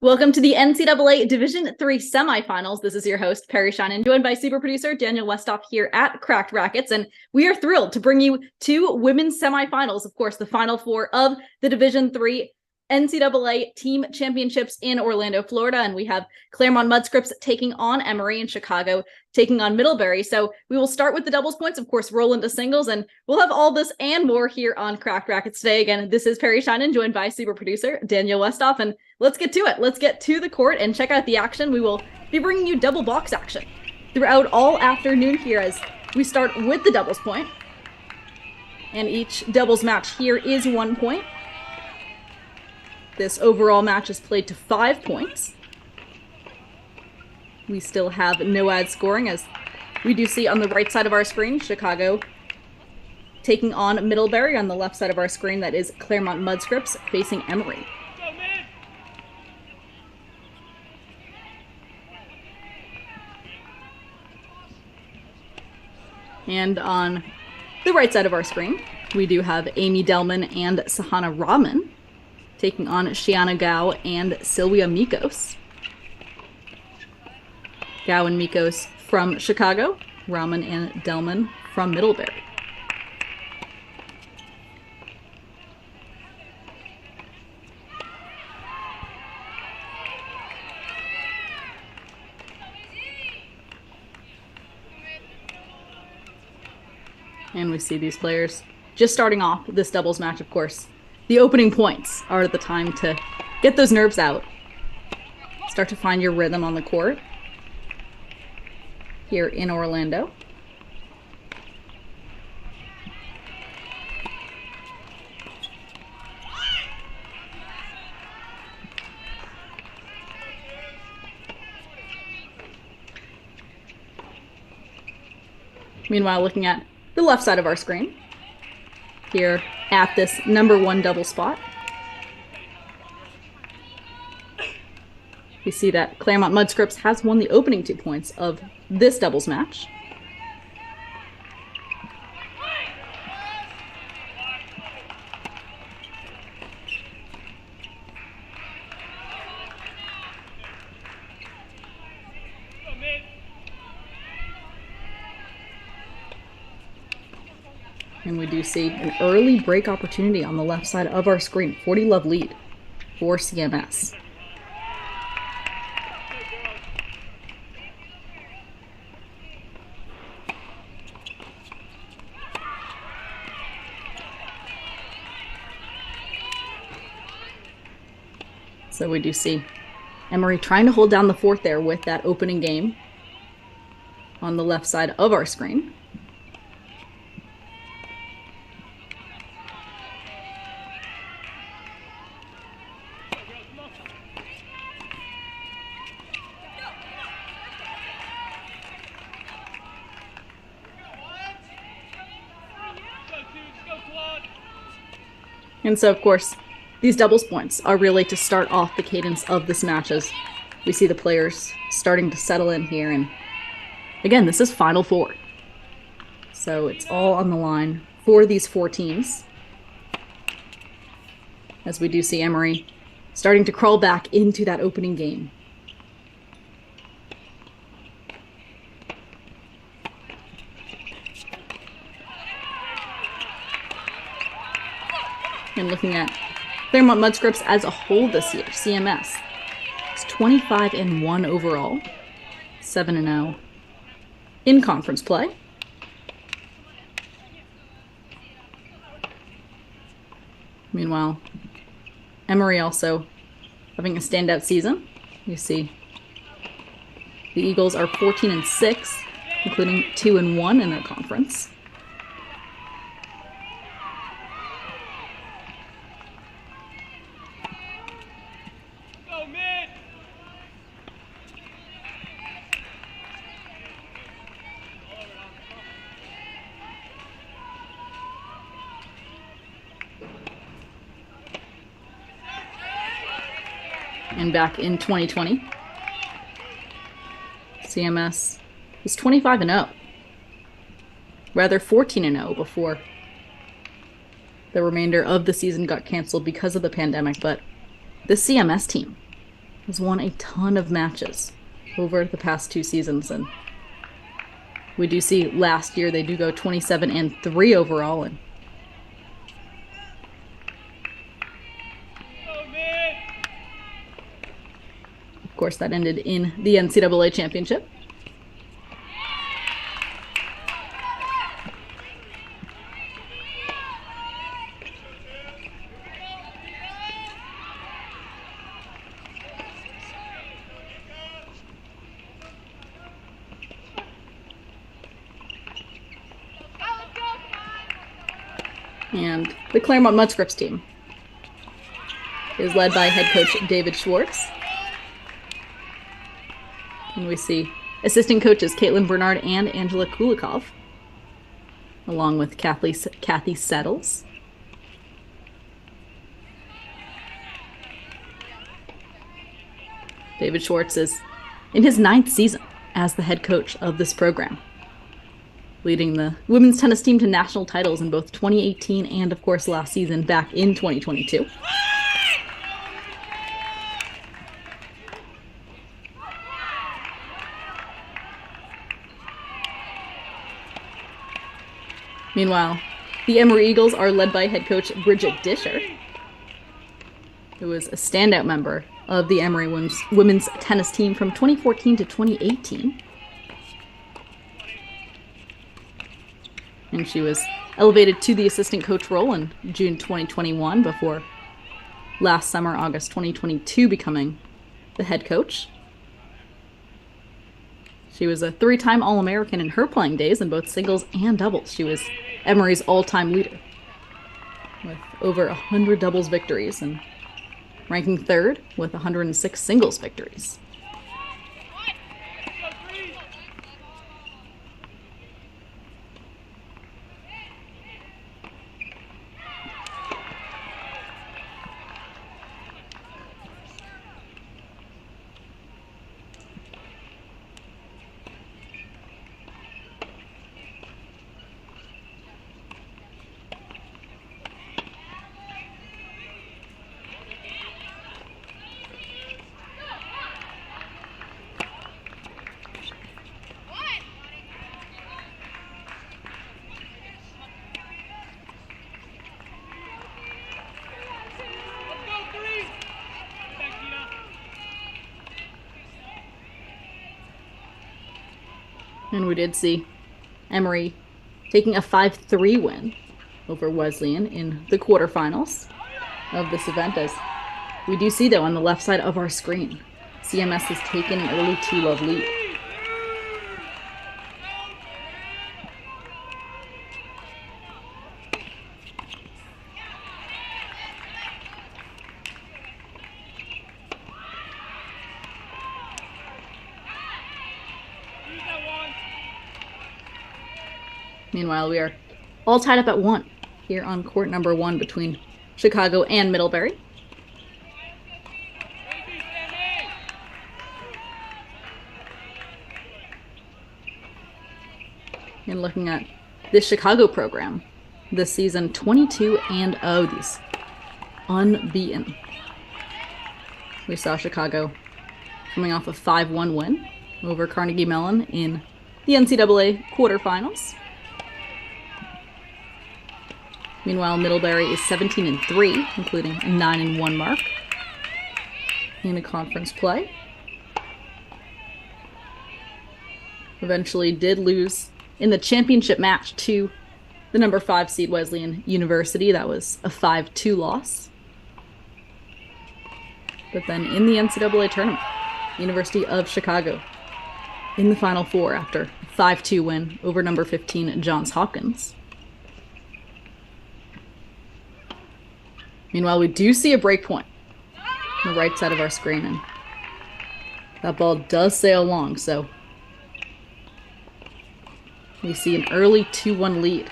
Welcome to the NCAA Division III Semifinals. This is your host, Perry Shannon, joined by super producer Daniel Westoff here at Cracked Rackets. And we are thrilled to bring you two women's semifinals. Of course, the Final Four of the Division III NCAA Team Championships in Orlando, Florida. And we have Claremont Mudscripts taking on Emory, and Chicago taking on Middlebury. So we will start with the doubles points, of course, roll into singles, and we'll have all this and more here on Cracked Rackets today. Again, this is Perry Shannon, joined by super producer Daniel Westoff, and let's get to it. Let's get to the court and check out the action. We will be bringing you double box action throughout all afternoon here as we start with the doubles point. And each doubles match here is 1 point. This overall match is played to 5 points. We still have no ad scoring, as we do see on the right side of our screen, Chicago taking on Middlebury. On the left side of our screen, that is Claremont Mudscripts facing Emory. And on the right side of our screen, we do have Amy Delman and Sahana Rahman taking on Shiana Gao and Sylvia Mikos. Gao and Mikos from Chicago, Rahman and Delman from Middlebury. And we see these players just starting off this doubles match, of course. The opening points are the time to get those nerves out. Start to find your rhythm on the court here in Orlando. Meanwhile, looking at the left side of our screen, here at this #1 double spot, we see that Claremont Mudscripts has won the opening 2 points of this doubles match. And we do see an early break opportunity on the left side of our screen. 40-love lead for CMS. So we do see Emory trying to hold down the fort there with that opening game on the left side of our screen. And so, of course, these doubles points are really to start off the cadence of this match as we see the players starting to settle in here. And again, this is Final Four. So it's all on the line for these 4 teams. As we do see Emory starting to crawl back into that opening game. And looking at Claremont Mudscripts as a whole this year, CMS is 25-1 overall, 7-0 in conference play. Meanwhile, Emory also having a standout season. You see the Eagles are 14-6, including 2-1 in their conference. And back in 2020, CMS was 25-0. Rather 14-0 before the remainder of the season got canceled because of the pandemic. But the CMS team has won a ton of matches over the past 2 seasons, and we do see last year they do go 27-3 overall, and of course that ended in the NCAA championship. And the Claremont Mudscripts team is led by head coach David Schwartz. And we see assistant coaches Caitlin Bernard and Angela Kulikov, along with Kathy Settles. David Schwartz is in his 9th season as the head coach of this program, leading the women's tennis team to national titles in both 2018 and, of course, last season back in 2022. Meanwhile, the Emory Eagles are led by head coach Bridget Disher, who was a standout member of the Emory women's tennis team from 2014 to 2018. And she was elevated to the assistant coach role in June 2021 before last summer, August 2022, becoming the head coach. She was a 3-time All-American in her playing days in both singles and doubles. She was Emory's all-time leader with over 100 doubles victories and ranking 3rd with 106 singles victories. And we did see Emory taking a 5-3 win over Wesleyan in the quarterfinals of this event, as we do see, though, on the left side of our screen, CMS has taken an early 2-love lead. Meanwhile, we are all tied up at 1 here on court number 1 between Chicago and Middlebury. And looking at this Chicago program this season, 22-0, these unbeaten. We saw Chicago coming off a 5-1 win over Carnegie Mellon in the NCAA quarterfinals. Meanwhile, Middlebury is 17-3, including a 9-1 mark in a conference play. Eventually did lose in the championship match to the number 5 seed Wesleyan University. That was a 5-2 loss. But then in the NCAA tournament, University of Chicago in the Final Four after a 5-2 win over number 15 Johns Hopkins. Meanwhile, we do see a break point on the right side of our screen, and that ball does sail long, so we see an early 2-1 lead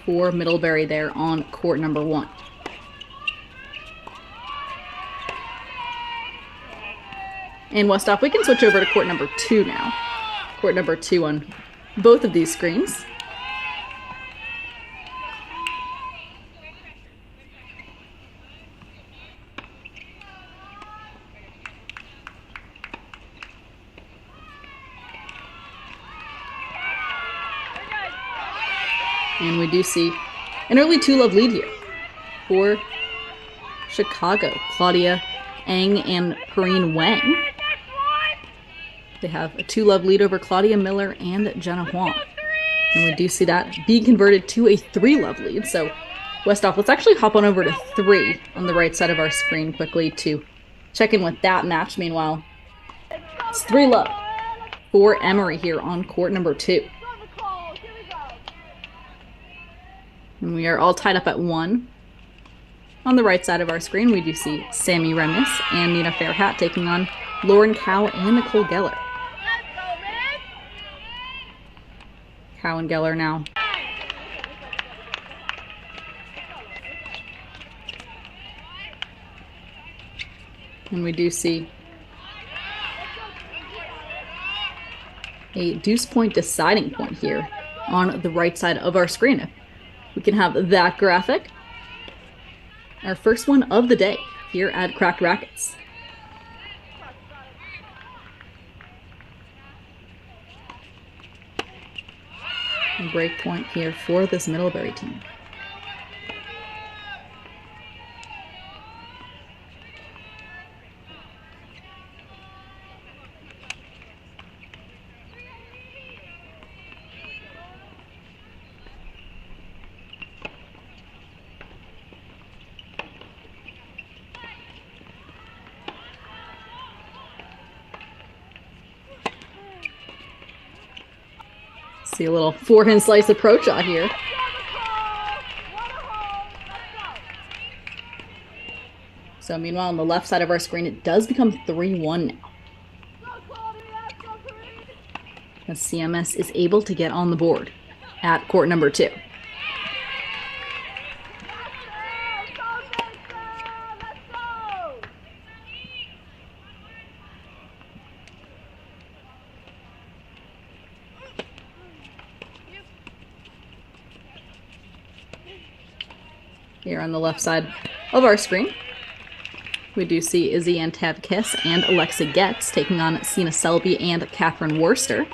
for Middlebury there on court number 1. And Westhoff, we can switch over to court number 2 now. Court number 2 on both of these screens. And we do see an early 2-love lead here for Chicago. Claudia Eng and Perrine Wang. They have a 2-love lead over Claudia Miller and Jenna Huang. And we do see that being converted to a 3-love lead. So Westhoff, let's actually hop on over to 3 on the right side of our screen quickly to check in with that match. Meanwhile, it's 3-love for Emory here on court number 2. And we are all tied up at 1. On the right side of our screen, we do see Sammy Remus and Nina Fairhat taking on Lauren Cow and Nicole Geller. Cow and Geller now. And we do see a deuce point deciding point here on the right side of our screen. If we can have that graphic. Our first one of the day here at Cracked Rackets. A break point here for this Middlebury team. See a little forehand slice approach out here. So meanwhile, on the left side of our screen, it does become 3-1 now. As CMS is able to get on the board at court number 2. Here on the left side of our screen, we do see Izzy Antavkis and Alexa Getz taking on Sina Selby and Catherine Worster.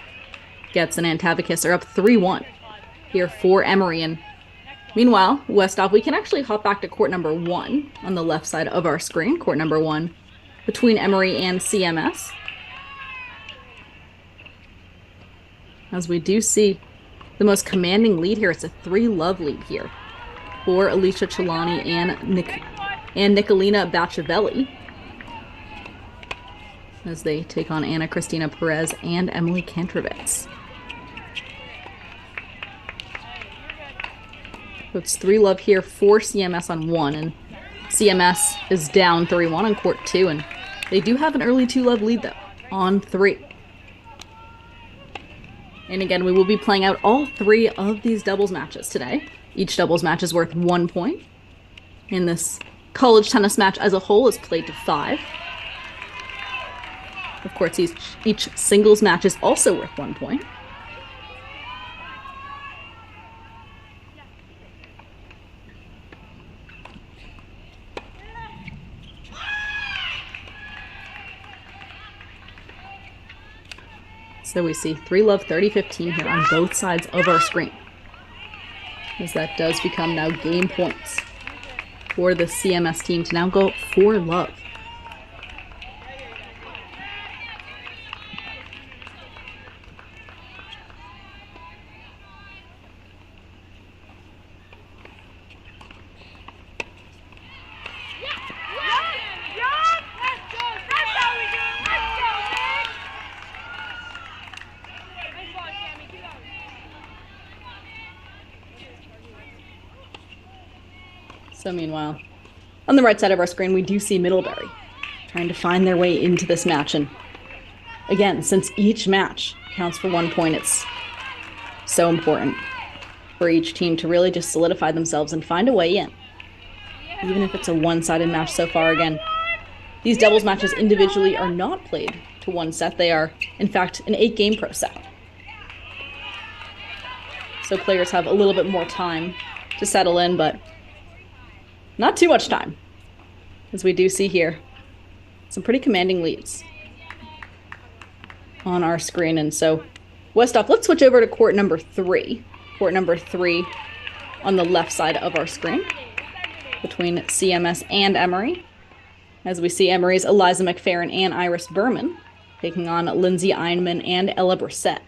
Getz and Antavkis are up 3-1 here for Emory. And meanwhile, Westhoff, we can actually hop back to court number 1 on the left side of our screen. Court number 1 between Emory and CMS. As we do see the most commanding lead here. It's a 3-love lead here for Alicia Chelani and Nicolina Baciavelli as they take on Anna Cristina Perez and Emily Kantrovitz. So it's 3-love here for CMS on 1, and CMS is down 3-1 on court 2, and they do have an early 2-love lead though on 3. And again, we will be playing out all 3 of these doubles matches today. Each doubles match is worth 1 point. And this college tennis match as a whole is played to 5. Of course, each singles match is also worth 1 point. So we see 3-love 30-15 here on both sides of our screen, as that does become now game points for the CMS team to now go 4-love. So meanwhile, on the right side of our screen, we do see Middlebury trying to find their way into this match. And again, since each match counts for 1 point, it's so important for each team to really just solidify themselves and find a way in. Even if it's a one-sided match so far, again, these doubles matches individually are not played to 1 set. They are, in fact, an 8-game pro set. So players have a little bit more time to settle in, but not too much time, as we do see here some pretty commanding leads on our screen. And so Westhoff, let's switch over to court number 3. Court number 3 on the left side of our screen between CMS and Emory. As we see Emory's Eliza McFerrin and Iris Berman taking on Lindsay Einman and Ella Brissett.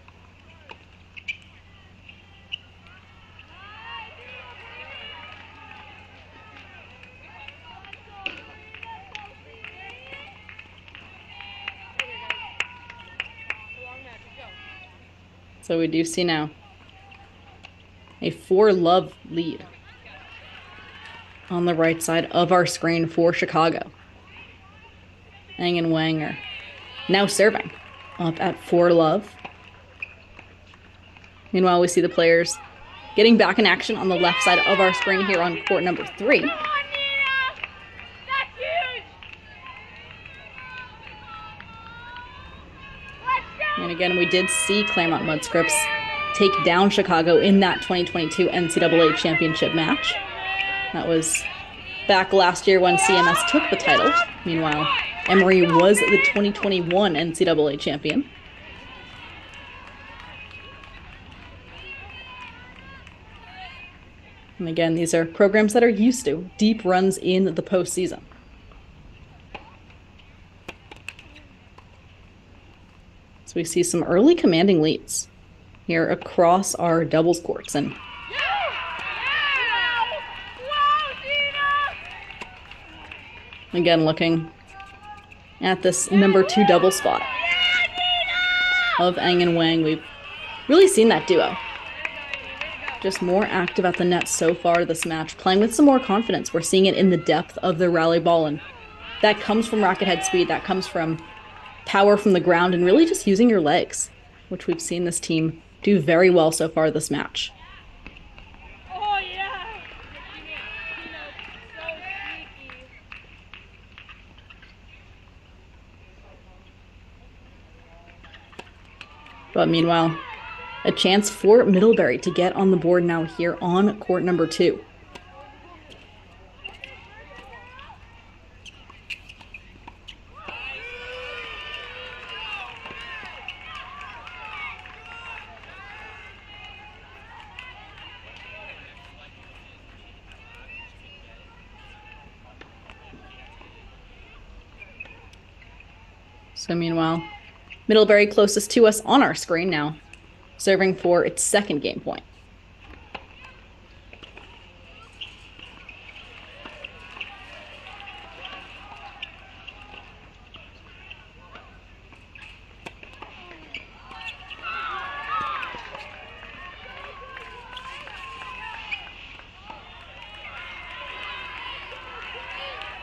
So we do see now a 4-love lead on the right side of our screen for Chicago. Ang and Wang are now serving up at 4-love. Meanwhile, we see the players getting back in action on the left side of our screen here on court number 3. And again, we did see Claremont Mudscripts take down Chicago in that 2022 NCAA championship match. That was back last year when CMS took the title. Meanwhile, Emory was the 2021 NCAA champion. And again, these are programs that are used to deep runs in the postseason. So we see some early commanding leads here across our doubles courts. And again, looking at this number 2 double spot of Ang and Wang, we've really seen that duo just more active at the net so far this match, playing with some more confidence. We're seeing it in the depth of the rally ball, and that comes from racket head speed, that comes from power from the ground, and really just using your legs, which we've seen this team do very well so far this match. Oh, yeah. But meanwhile, a chance for Middlebury to get on the board now here on court number 2. So meanwhile, Middlebury closest to us on our screen now, serving for its second game point.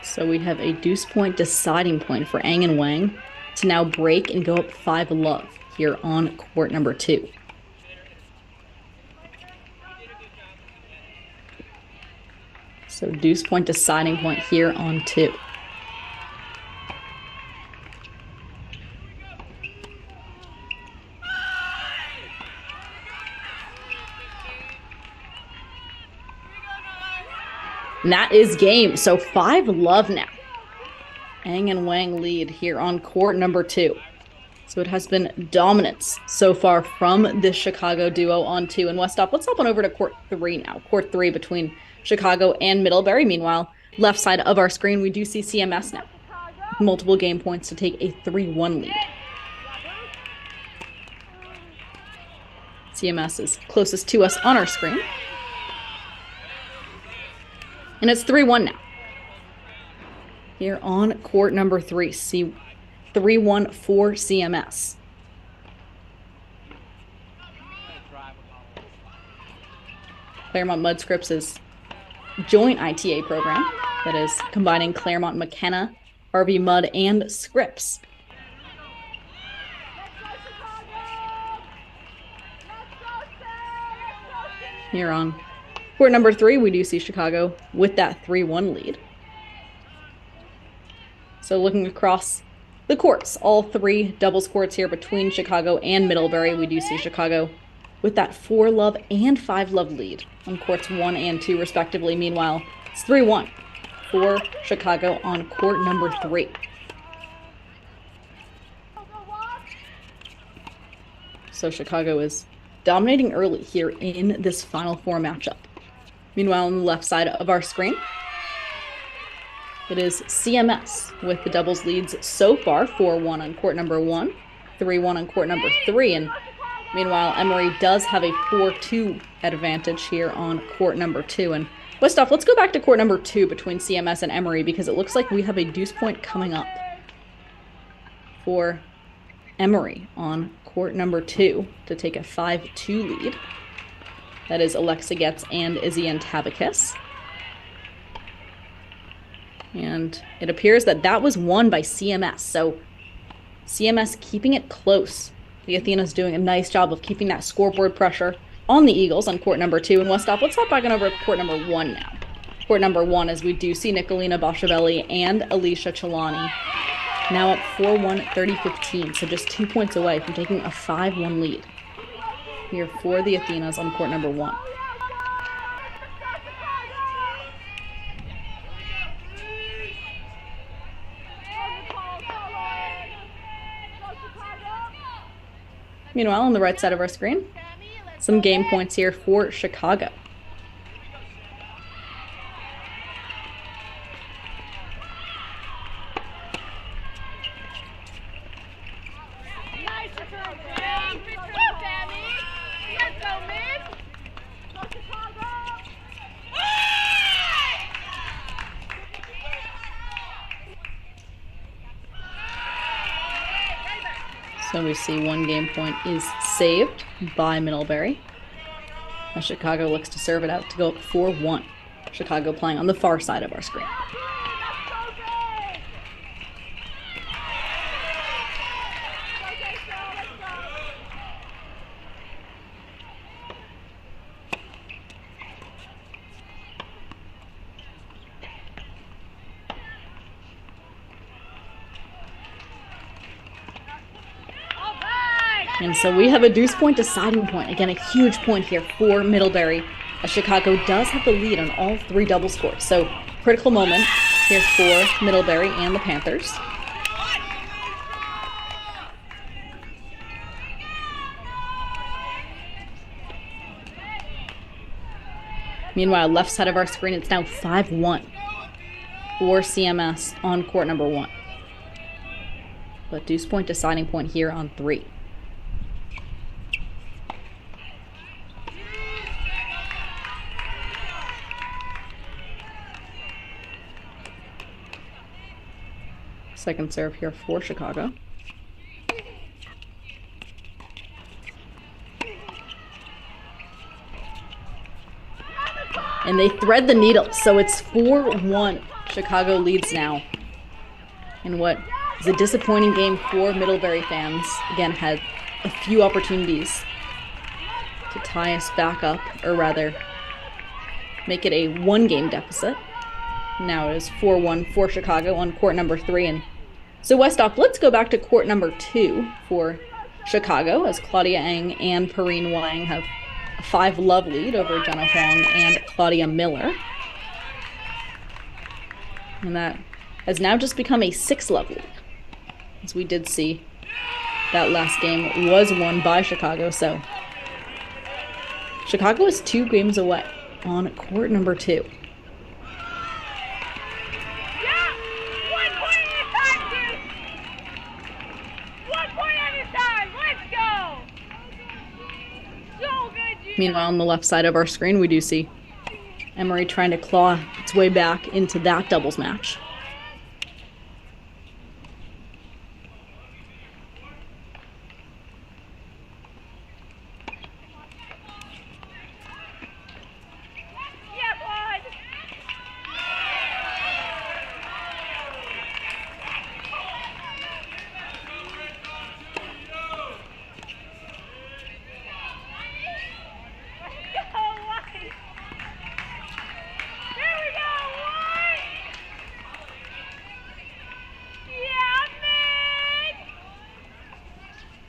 So we have a deuce point deciding point for Ang and Wang to now break and go up 5-love here on court number 2. So deuce point deciding point here on 2. And that is game. So 5-love now. Ang and Wang lead here on court number 2. So it has been dominance so far from this Chicago duo on 2. And Westop, let's hop on over to court 3 now. Court 3 between Chicago and Middlebury. Meanwhile, left side of our screen, we do see CMS now. Multiple game points to take a 3-1 lead. CMS is closest to us on our screen. And it's 3-1 now. Here on court number 3, see 3-1 for CMS. Claremont Mudscripts is joint ITA program that is combining Claremont McKenna, Harvey Mudd, and Scripps. Here on court number 3, we do see Chicago with that 3-1 lead. So looking across the courts, all 3 doubles courts here between Chicago and Middlebury, we do see Chicago with that 4-love and 5-love lead on courts 1 and 2 respectively. Meanwhile, it's 3-1 for Chicago on court number 3. So Chicago is dominating early here in this Final Four matchup. Meanwhile, on the left side of our screen, it is CMS with the doubles leads so far, 4-1 on court number 1, 3-1 on court number 3. And meanwhile, Emory does have a 4-2 advantage here on court number 2. And Westhoff, let's go back to court number 2 between CMS and Emory, because it looks like we have a deuce point coming up for Emory on court number 2 to take a 5-2 lead. That is Alexa Getz and Izzy Antabakis. And it appears that that was won by CMS. So CMS keeping it close. The Athena's doing a nice job of keeping that scoreboard pressure on the Eagles on court number 2. And Westhoff, let's hop back on over to court number 1 now. Court number 1, as we do see Nicolina Bashavelli and Alicia Chelani now up 4-1, 30-15. So just 2 points away from taking a 5-1 lead here for the Athenas on court number 1. Meanwhile, on the right side of our screen, some game points here for Chicago. So we see one game point is saved by Middlebury, as Chicago looks to serve it out to go up 4-1. Chicago playing on the far side of our screen. And so we have a deuce point deciding point. Again, a huge point here for Middlebury, as Chicago does have the lead on all 3 double scores. So critical moment here for Middlebury and the Panthers. Meanwhile, left side of our screen, it's now 5-1 for CMS on court number 1. But deuce point deciding point here on 3. Second serve here for Chicago. And they thread the needle, so it's 4-1. Chicago leads now in what is a disappointing game for Middlebury fans. Again, had a few opportunities to tie us back up, or rather, make it a 1-game deficit. Now it is 4-1 for Chicago on court number 3. And so Westhoff, let's go back to court number 2 for Chicago, as Claudia Eng and Perrine Wang have a 5-love lead over Jenna Huang and Claudia Miller. And that has now just become a 6-love lead, as we did see that last game was won by Chicago. So Chicago is 2 games away on court number 2. Meanwhile, on the left side of our screen, we do see Emory trying to claw its way back into that doubles match.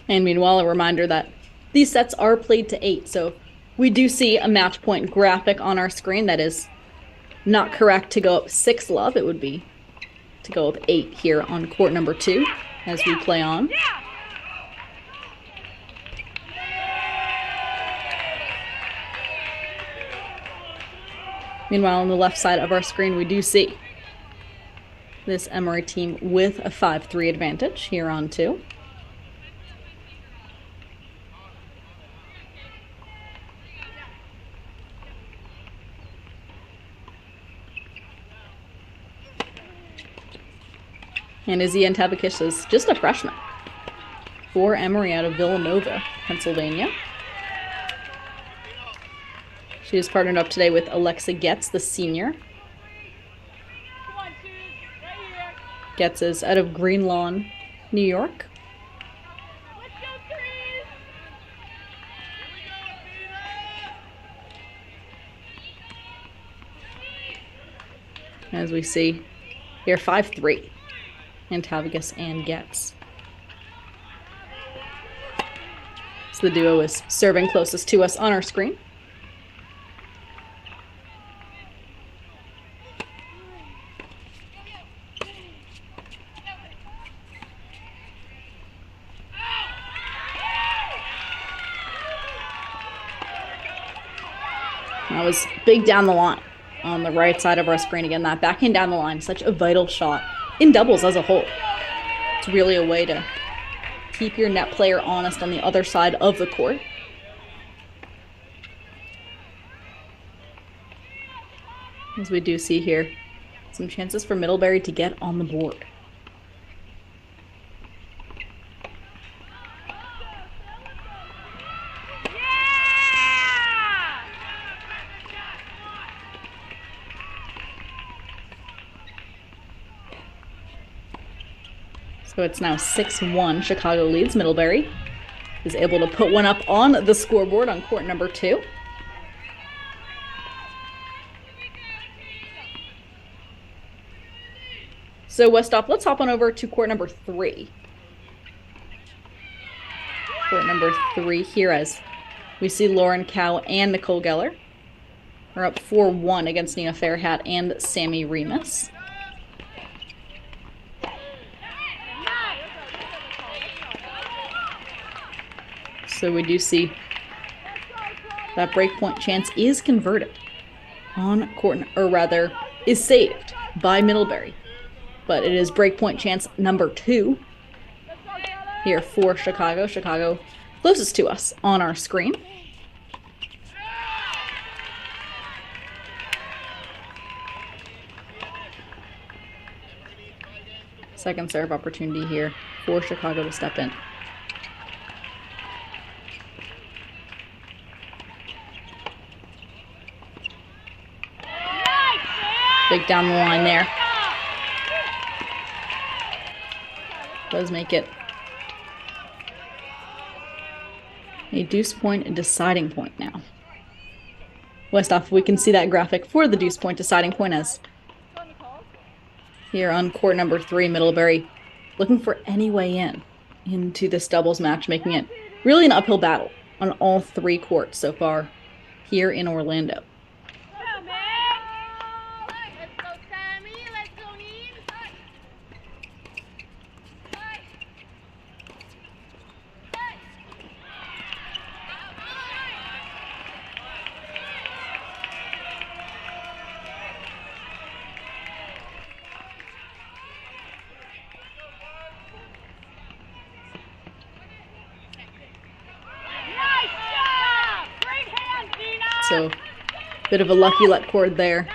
And meanwhile, a reminder that these sets are played to 8. So we do see a match point graphic on our screen that is not correct to go up 6-love. It would be to go up 8 here on court number 2 as we play on. Meanwhile, on the left side of our screen, we do see this Emory team with a 5-3 advantage here on 2. And Izzy Antabakis is just a freshman for Emory out of Villanova, Pennsylvania. She is partnered up today with Alexa Getz, the senior. Getz is out of Green Lawn, New York. As we see here, 5-3. Antabakis and Getz. So the duo is serving closest to us on our screen. That was big down the line on the right side of our screen. Again, that backhand down the line, such a vital shot in doubles as a whole. It's really a way to keep your net player honest on the other side of the court. As we do see here, some chances for Middlebury to get on the board. So it's now 6-1. Chicago leads. Middlebury is able to put one up on the scoreboard on court number 2. So Westhoff, let's hop on over to court number 3. Court number 3 here as we see Lauren Cow and Nicole Geller are up 4-1 against Nina Fairhat and Sammy Remus. So we do see that breakpoint chance is converted on court, or rather is saved by Middlebury. But it is breakpoint chance number 2 here for Chicago. Chicago closest to us on our screen. Second serve opportunity here for Chicago to step in. Big down the line there. Does make it a deuce point and deciding point now. Westhoff, we can see that graphic for the deuce point deciding point as here on court number 3, Middlebury looking for any way into this doubles match, making it really an uphill battle on all 3 courts so far here in Orlando. So, bit of a lucky let cord there.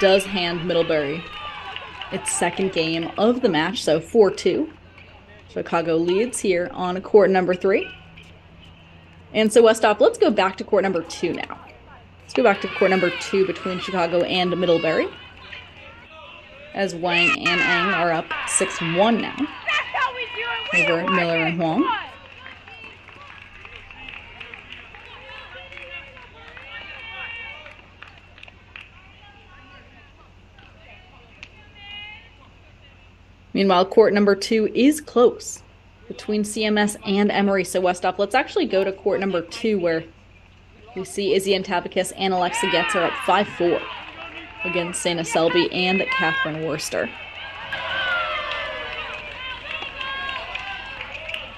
Does hand Middlebury its second game of the match, so 4-2. Chicago leads here on court number 3. And so Westhoff, let's go back to court number 2 now. Let's go back to court number 2 between Chicago and Middlebury, as Wang and Ang are up 6-1 now over Miller and Huang. Meanwhile, court number 2 is close between CMS and Emory. So Westhoff, let's actually go to court number 2 where we see Izzy Antabakis and Alexa Getz are up 5-4 against Sana Selby and Catherine Worster.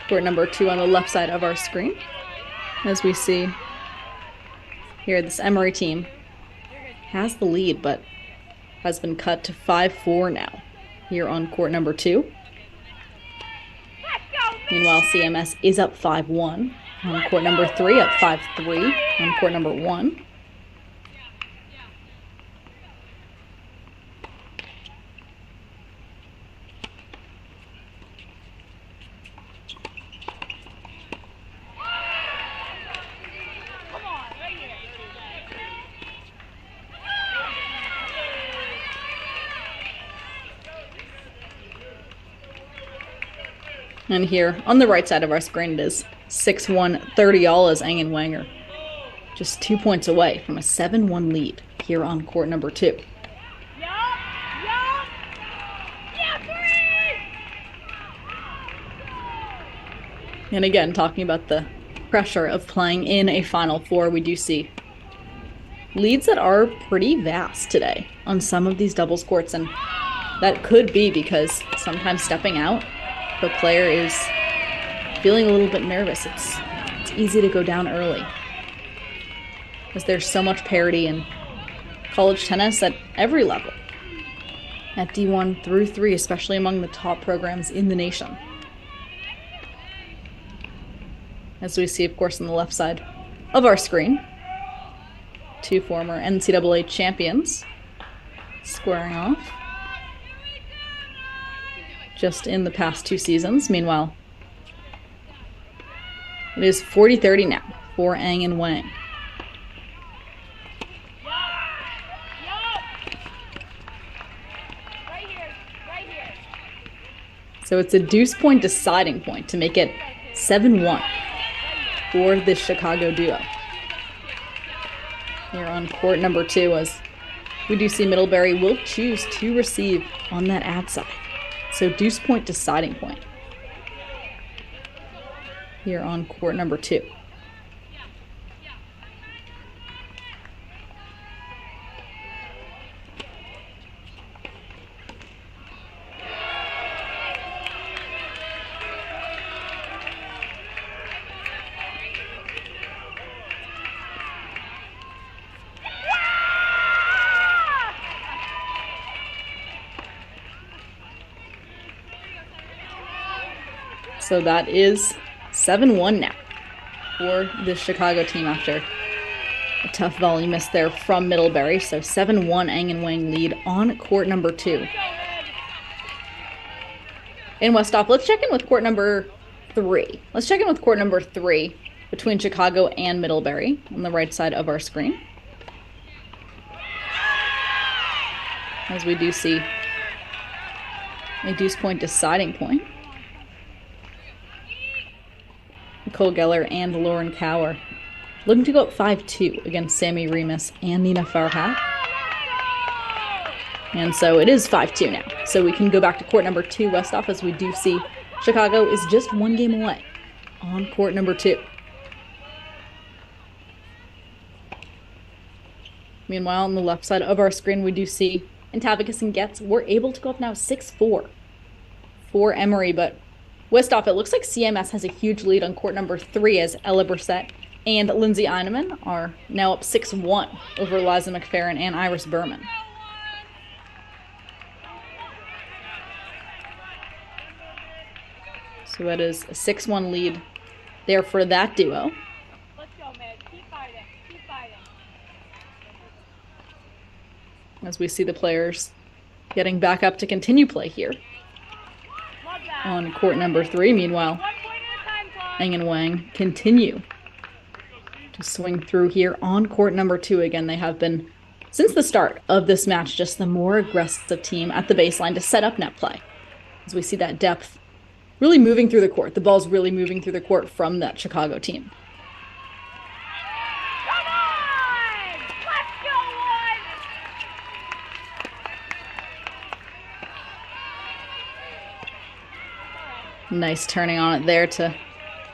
Court number 2 on the left side of our screen, as we see here this Emory team has the lead, but has been cut to 5-4 now here on court number 2. Meanwhile, CMS is up 5-1 on court number 3, up 5-3 on court number 1. And here on the right side of our screen, it is 6-1 30-all Ang and Wanger. Just 2 points away from a 7-1 lead here on court number 2. And again, talking about the pressure of playing in a Final Four, we do see leads that are pretty vast today on some of these doubles courts. And that could be because sometimes stepping out, the player is feeling a little bit nervous. It's easy to go down early because there's so much parity in college tennis at every level, at D1 through 3, especially among the top programs in the nation. As we see, of course, on the left side of our screen, 2 former NCAA champions squaring off just in the past 2 seasons. Meanwhile, it is 40-30 now for Ang and Wang. So it's a deuce point deciding point to make it 7-1 for this Chicago duo. Here on court number 2, as we do see Middlebury will choose to receive on that ad side. So deuce point deciding point here on court number 2. So that is 7-1 now for the Chicago team after a tough volley miss there from Middlebury. So 7-1 Ang and Wang lead on court number 2. In Westhoff, let's check in with court number 3. Let's check in with court number 3 between Chicago and Middlebury on the right side of our screen. As we do see a deuce point deciding point. Nicole Geller and Lauren Cower looking to go up 5-2 against Sammy Remus and Nina Farhat. And so it is 5-2 now. So we can go back to court number 2 Westhoff, as we do see Chicago is just 1 game away on court number 2. Meanwhile, on the left side of our screen, we do see Antavicus and Getz were able to go up now 6-4 for Emory, but Westhoff, it looks like CMS has a huge lead on court number 3 as Ella Brissett and Lindsay Eineman are now up 6-1 over Liza McFerrin and Iris Berman. So that is a 6-1 lead there for that duo. Let's go, man. Keep fighting. Keep fighting. As we see the players getting back up to continue play here on court number 3. Meanwhile, Ang and Wang continue to swing through here on court number 2. Again, they have been, since the start of this match, just the more aggressive team at the baseline to set up net play. As we see that depth really moving through the court. The ball's really moving through the court from that Chicago team. Come on! Let's go, one! Nice turning on it there to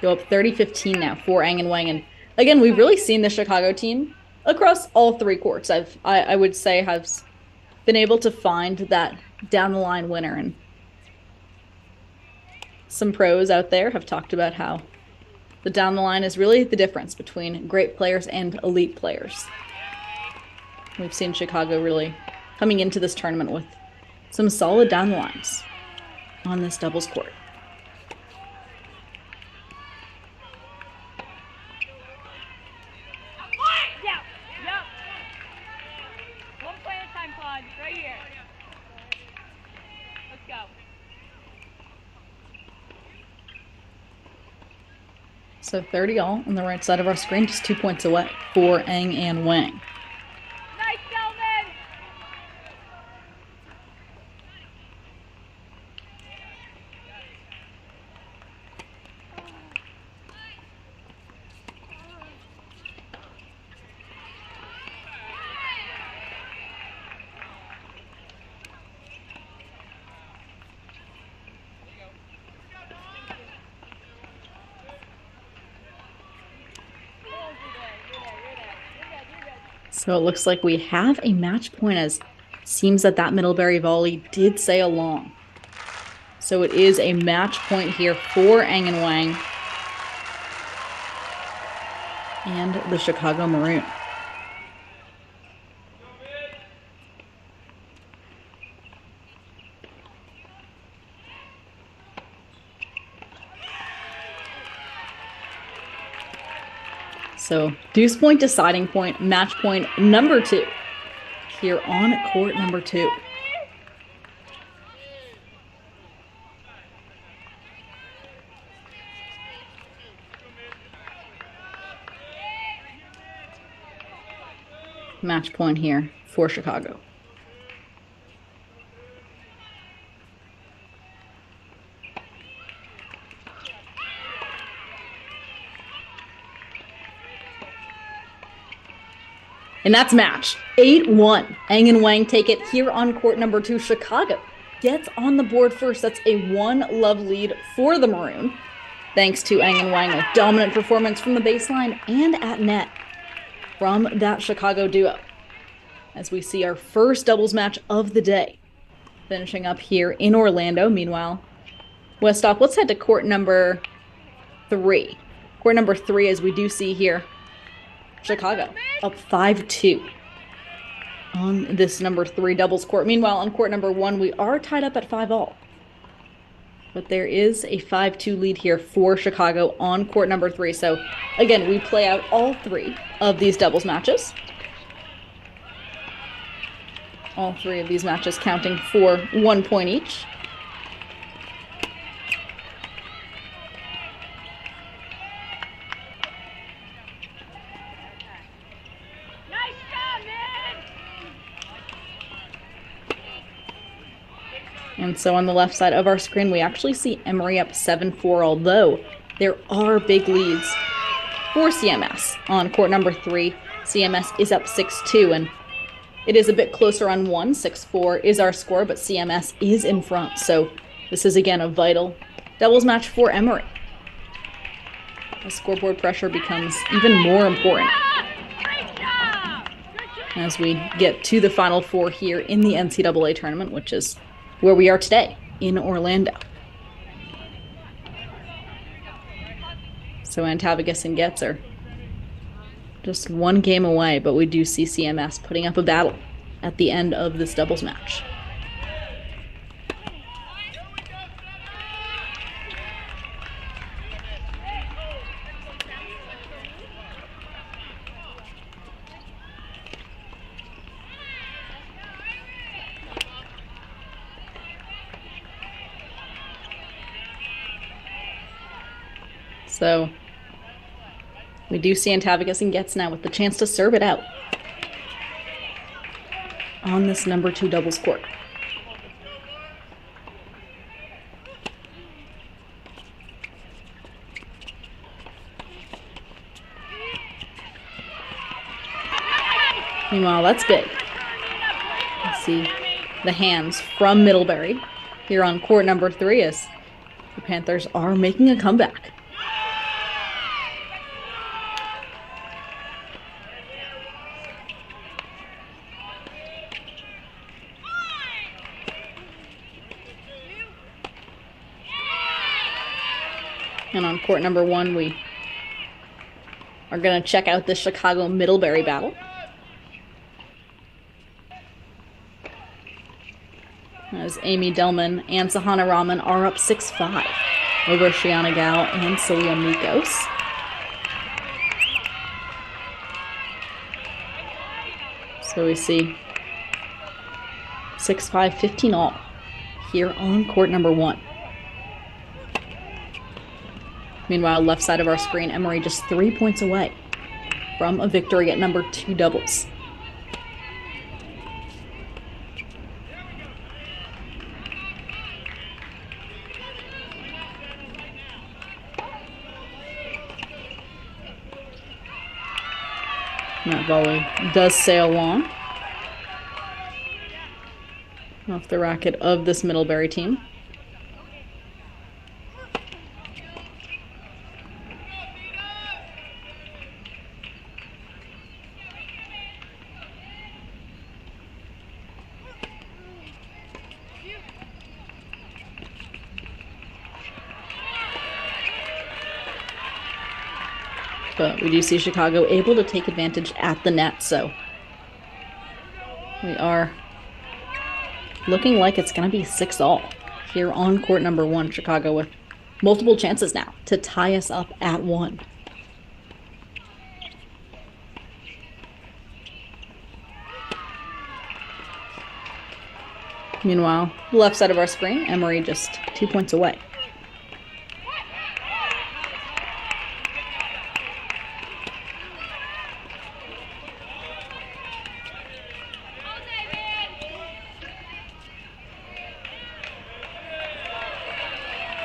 go up 30-15 now for Ang and Wang. And again, we've really seen the Chicago team across all 3 courts. I would say has been able to find that down the line winner. And some pros out there have talked about how the down the line is really the difference between great players and elite players. We've seen Chicago really coming into this tournament with some solid down the lines on this doubles court. Yep. One play at a time, Claude. Right here. Let's go. So 30 all on the right side of our screen, just 2 points away for Eng and Wang. Nice, Delvin. So it looks like we have a match point, as seems that Middlebury volley did sail long. So it is a match point here for Eng and Wang and the Chicago Maroon. So deuce point, deciding point, match point number 2 here on court number 2. Match point here for Chicago. And that's match 8-1. Eng and Wang take it here on court number 2. Chicago gets on the board first. That's a 1-love lead for the Maroon, thanks to Eng and Wang, a dominant performance from the baseline and at net from that Chicago duo. As we see our first doubles match of the day finishing up here in Orlando. Meanwhile, Westhoff, let's head to court number 3. Court number 3, as we do see here, Chicago up 5-2 on this number 3 doubles court. Meanwhile, on court number 1, we are tied up at 5 all. But there is a 5-2 lead here for Chicago on court number 3. So again, we play out all 3 of these doubles matches. All 3 of these matches counting for 1 point each. And so on the left side of our screen, we actually see Emory up 7-4, although there are big leads for CMS. On court number 3, CMS is up 6-2, and it is a bit closer on 1. 6-4 is our score, but CMS is in front. So this is, again, a vital doubles match for Emory. The scoreboard pressure becomes even more important as we get to the Final Four here in the NCAA tournament, which is where we are today in Orlando. So Antavigas and Getz are just 1 game away, but we do see CMS putting up a battle at the end of this doubles match. So we do see Antavigas and Getz now with the chance to serve it out on this number 2 doubles court. Meanwhile, that's big. Let's see the hands from Middlebury here on court number 3 as the Panthers are making a comeback. And on court number 1, we are going to check out the Chicago Middlebury battle. as Amy Delman and Sahana Rahman are up 6-5 over Shiana Gao and Celia Mikos. So we see 6-5, 15 all here on court number 1. Meanwhile, left side of our screen, Emory just 3 points away from a victory at number 2 doubles. That volley does sail long off the racket of this Middlebury team. But we do see Chicago able to take advantage at the net, so we are looking like it's going to be 6 all here on court number 1. Chicago with multiple chances now to tie us up at 1. Meanwhile, left side of our screen, Emory just 2 points away.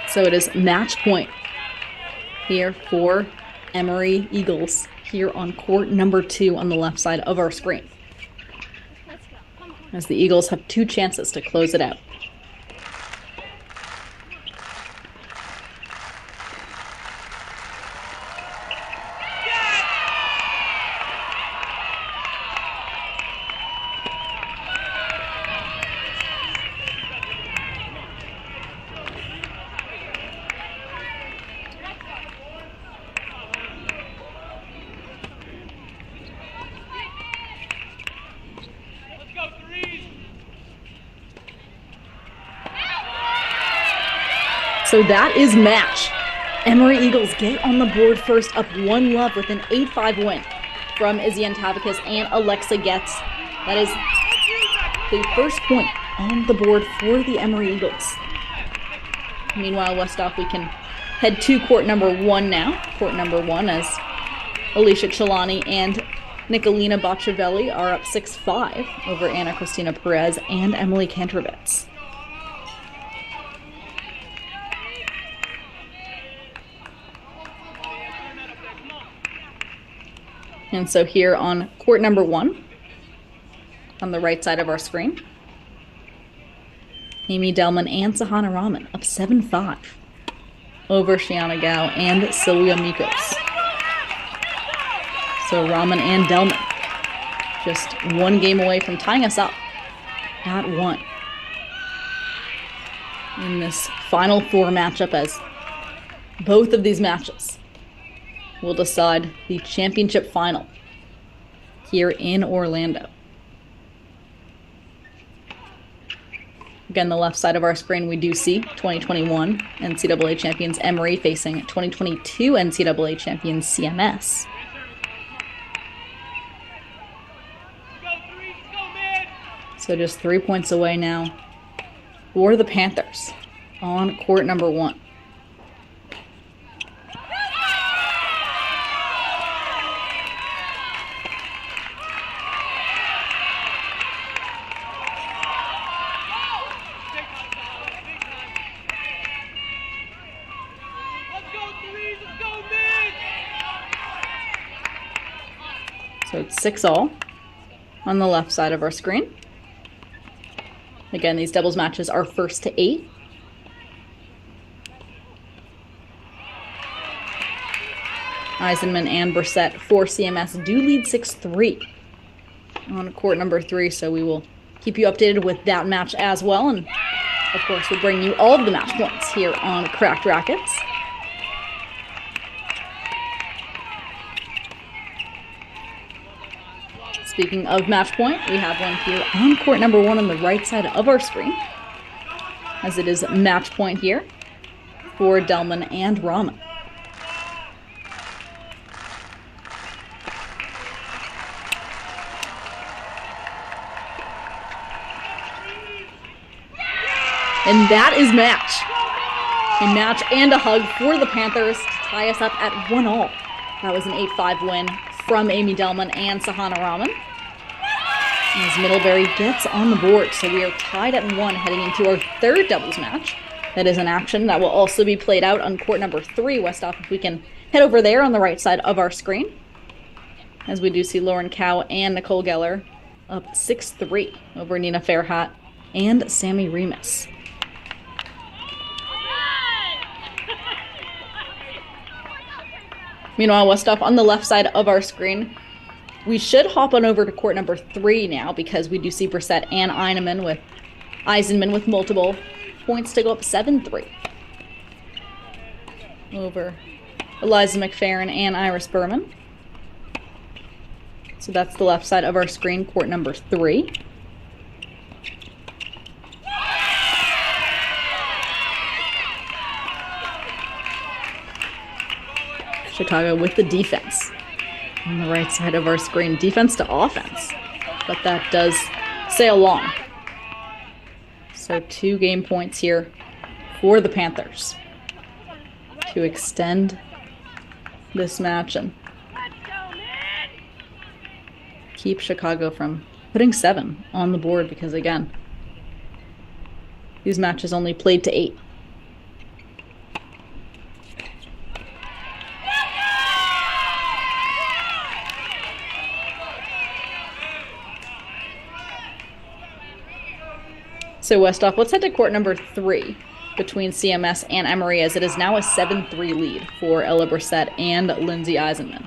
So it is match point here for Emory Eagles here on court number 2 on the left side of our screen, as the Eagles have 2 chances to close it out. So that is match. Emory Eagles get on the board first, up 1-0 with an 8-5 win from Izzy Antavakis and Alexa Getz. That is the first point on the board for the Emory Eagles. Meanwhile, Westhoff, we can head to court number 1 now. Court number 1 as Alicia Chelani and Nicolina Bocciavelli are up 6-5 over Anna Cristina Perez and Emily Kantrovitz. And so here on court number 1, on the right side of our screen, Amy Delman and Sahana Rahman up 7-5 over Shiana Gao and Celia Mikos. So Rahman and Delman just 1 game away from tying us up at 1 in this Final Four matchup, as both of these matches will decide the championship final here in Orlando. Again, the left side of our screen, we do see 2021 NCAA champions Emory facing 2022 NCAA champions CMS. So just 3 points away now for the Panthers on court number 1. So it's 6 all on the left side of our screen. Again, these doubles matches are 1st to 8. Eisenman and Brissett for CMS do lead 6-3 on court number 3, so we will keep you updated with that match as well. And of course, we'll bring you all of the match points here on Cracked Rackets. Speaking of match point, we have one here on court number 1 on the right side of our screen. as it is match point here for Delman and Rahman. And that is match. A match and a hug for the Panthers to tie us up at 1-all. That was an 8-5 win from Amy Delman and Sahana Rahman, as Middlebury gets on the board. So we are tied at 1 heading into our third doubles match. That is an action that will also be played out on court number 3. Westhoff, if we can head over there on the right side of our screen, as we do see Lauren Cow and Nicole Geller up 6-3 over Nina Fairhat and Sammy Remus. Meanwhile, Westhoff, on the left side of our screen, we should hop on over to court number 3 now, because we do see Brissett and Eisenman with multiple points to go up 7-3 over Eliza McFerrin and Iris Berman. So that's the left side of our screen, court number 3. Chicago with the defense on the right side of our screen. Defense to offense, but that does sail long. So 2 game points here for the Panthers to extend this match and keep Chicago from putting 7 on the board, because again, these matches only played to 8. So Westhoff, let's head to court number 3 between CMS and Emory, as it is now a 7-3 lead for Ella Brissett and Lindsay Eisenman.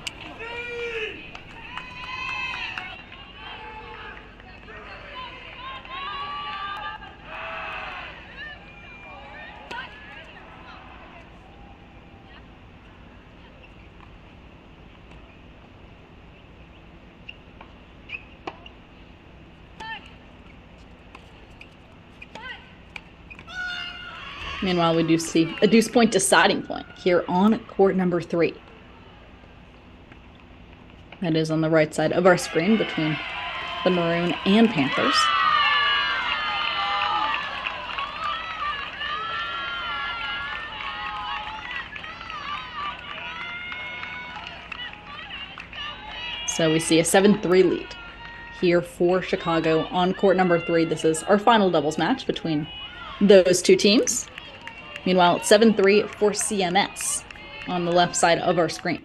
Meanwhile, we do see a deuce point deciding point here on court number 3. That is on the right side of our screen between the Maroon and Panthers. So we see a 7-3 lead here for Chicago on court number 3. This is our final doubles match between those two teams. Meanwhile, it's 7-3 for CMS on the left side of our screen.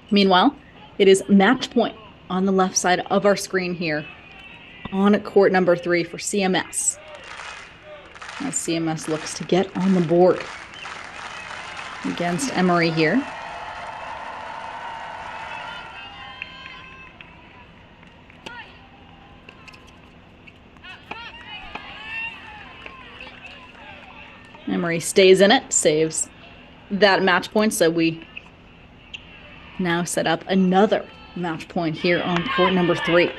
Meanwhile, it is match point on the left side of our screen here on court number 3 for CMS, as CMS looks to get on the board against Emory here. Emory stays in it, saves that match point, so we now set up another match point here on court number 3.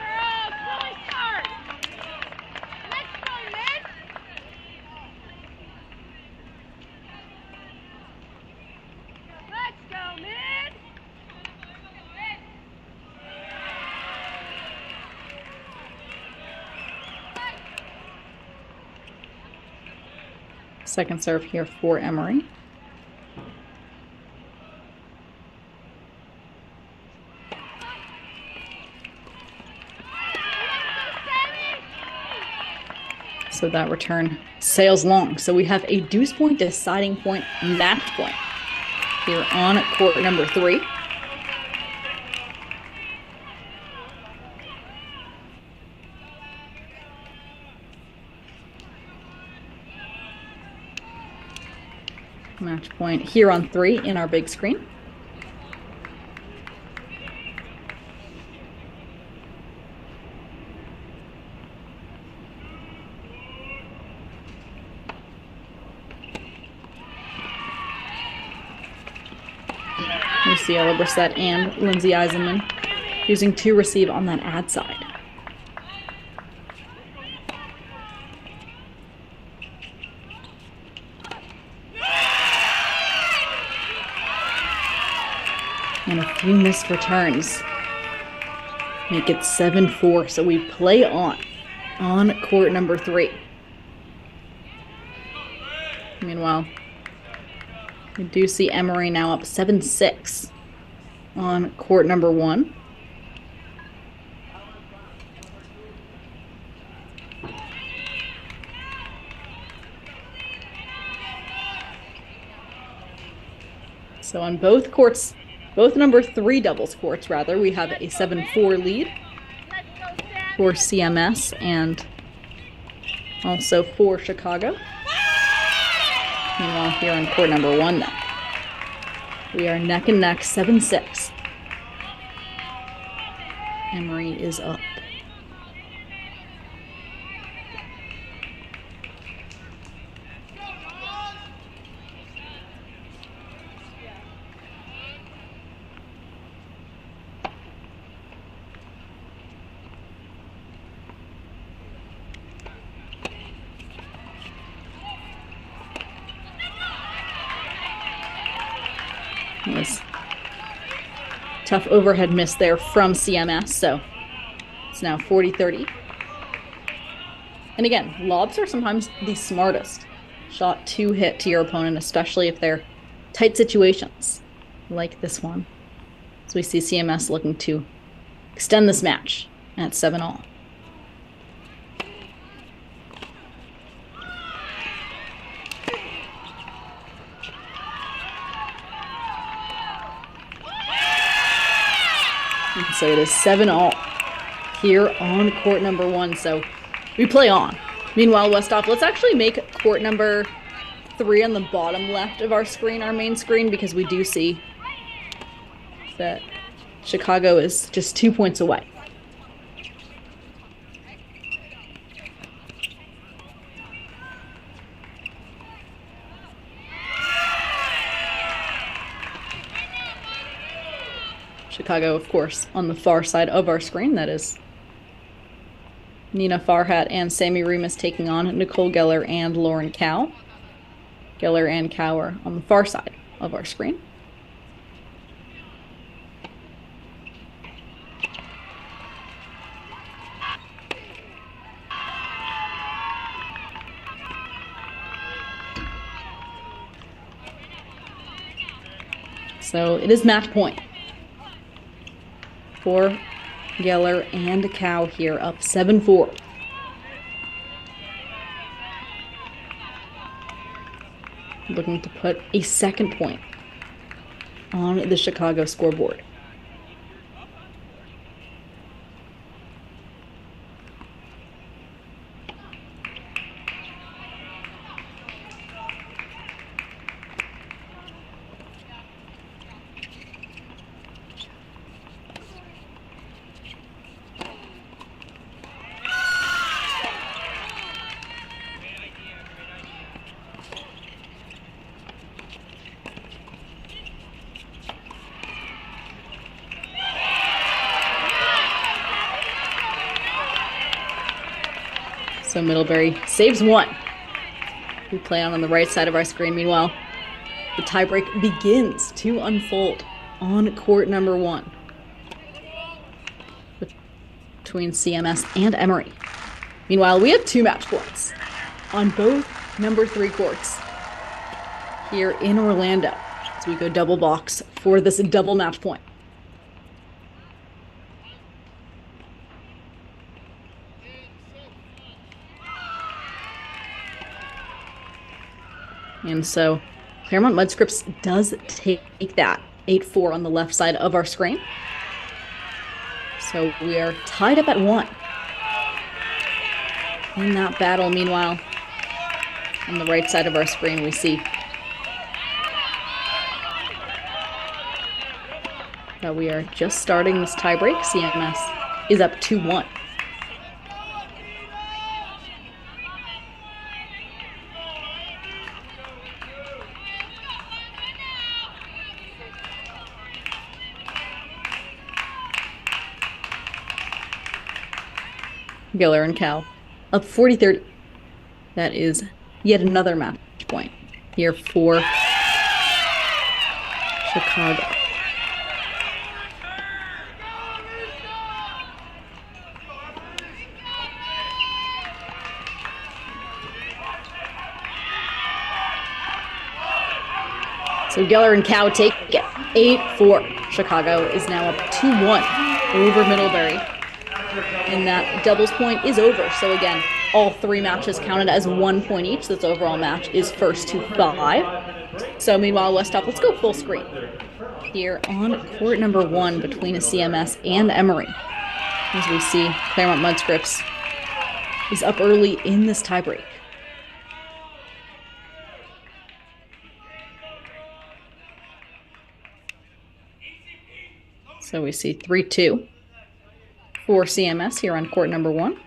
Second serve here for Emory. So that return sails long. So we have a deuce point, deciding point, match point here on court number 3. Match point here on 3 in our big screen. Lucia Brissett and Lindsay Eisenman using 2 receive on that ad side. And a few missed returns make it 7-4. So we play on court number 3. Meanwhile, we do see Emory now up 7-6 on court number 1. So on both courts, both number 3 doubles courts, rather, we have a 7-4 lead for CMS and also for Chicago. Meanwhile, here on court number 1 now, we are neck and neck, 7-6. Emory is up. Was tough overhead miss there from CMS, so it's now 40-30. And again, lobs are sometimes the smartest shot to hit to your opponent, especially if they're tight situations like this one. So we see CMS looking to extend this match at 7-all. So it is 7-all here on court number 1. So we play on. Meanwhile, Westhoff, let's actually make court number 3 on the bottom left of our screen, our main screen, because we do see that Chicago is just 2 points away. Chicago, of course, on the far side of our screen. That is Nina Farhat and Sammy Remus taking on Nicole Geller and Lauren Cow. Geller and Cow are on the far side of our screen. So it is match point for Geller and Cow here, up 7-4. Looking to put a second point on the Chicago scoreboard. So Middlebury saves 1. We play on the right side of our screen. Meanwhile, the tiebreak begins to unfold on court number 1 between CMS and Emory. Meanwhile, we have 2 match points on both number 3 courts here in Orlando as we go double box for this double match point. And so Claremont Mudscripts does take that 8-4 on the left side of our screen. So we are tied up at 1 in that battle. Meanwhile, on the right side of our screen, we see But we are just starting this tiebreak. CMS is up 2-1. Giller and Cal up 40-30. That is yet another match point here for Chicago. So Geller and Cow take it 8-4. Chicago is now up 2-1 over Middlebury. And that doubles point is over. So again, all 3 matches counted as 1 point each. This overall match is first to 5. So meanwhile, Westop, let's go full screen here on court number 1 between a CMS and Emory. As we see, Claremont Mudscripts is up early in this tiebreak. So we see 3-2 for CMS here on court number 1.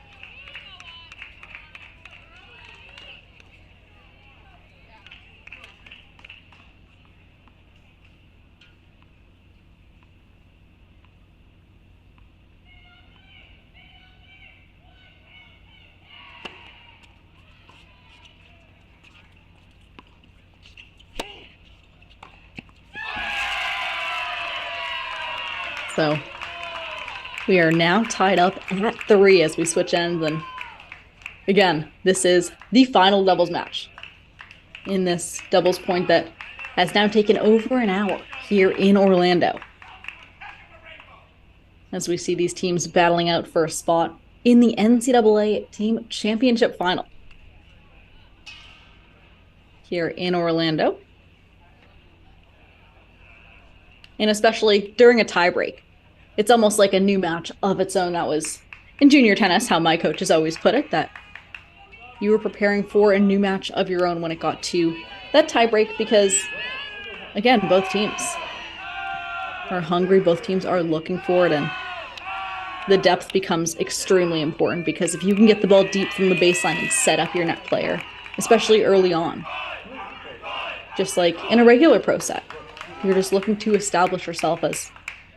So we are now tied up at 3 as we switch ends. And again, this is the final doubles match in this doubles point that has now taken over an hour here in Orlando. As we see these teams battling out for a spot in the NCAA Team Championship Final here in Orlando. And especially during a tiebreak, it's almost like a new match of its own. That was in junior tennis, how my coaches always put it, that you were preparing for a new match of your own when it got to that tiebreak because, again, both teams are hungry. Both teams are looking for it, and the depth becomes extremely important because if you can get the ball deep from the baseline and set up your net player, especially early on, just like in a regular pro set, you're just looking to establish yourself as,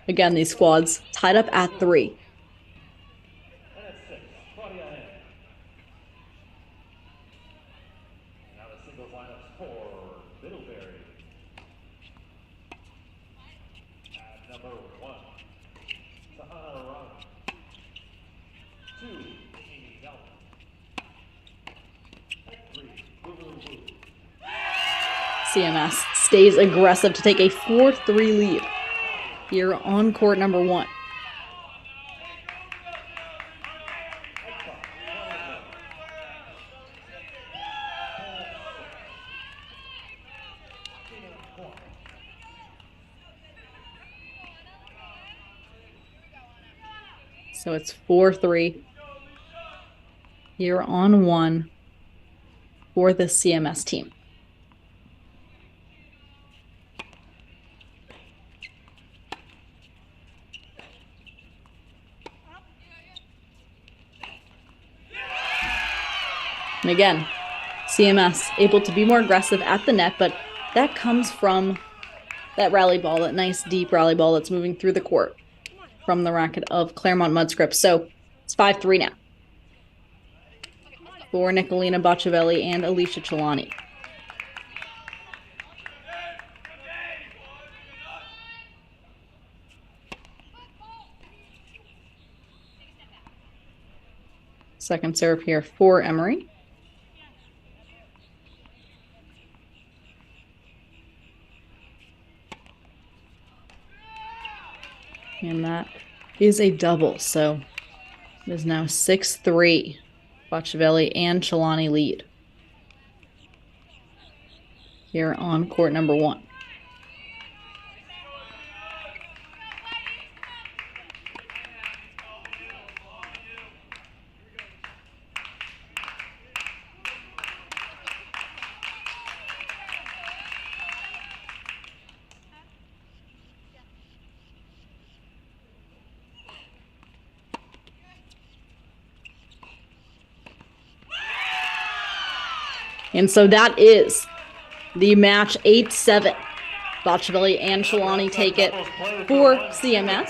again, these squads tied up at 3. CMS stays aggressive to take a 4-3 lead here on court number 1. So it's 4-3 here on 1 for the CMS team. And again, CMS able to be more aggressive at the net, but that comes from that rally ball, that nice deep rally ball that's moving through the court from the racket of Claremont Mudscripts. So it's 5-3 now for Nicolina Bocciavelli and Alicia Chelani. Second serve here for Emory. And that is a double. So it is now 6-3. Bocciavelli and Chelani lead here on court number 1. And so that is the match 8-7. Bocciavelli and Shalani take it for CMS.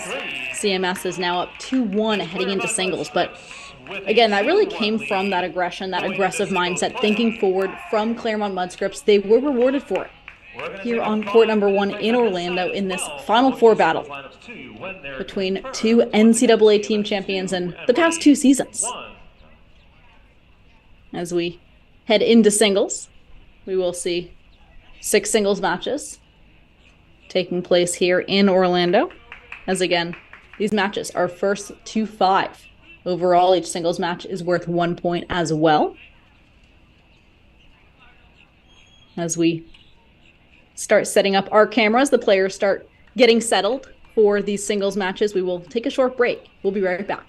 CMS is now up 2-1 heading into singles. But again, that really came from that aggression, that aggressive mindset, thinking forward from Claremont Mudscripts. They were rewarded for it here on court number 1 in Orlando in this Final Four battle between two NCAA team champions in the past 2 seasons. As we head into singles, we will see 6 singles matches taking place here in Orlando. As again, these matches are first to 5. Overall, each singles match is worth 1 point as well. As we start setting up our cameras, the players start getting settled for these singles matches. We will take a short break. We'll be right back.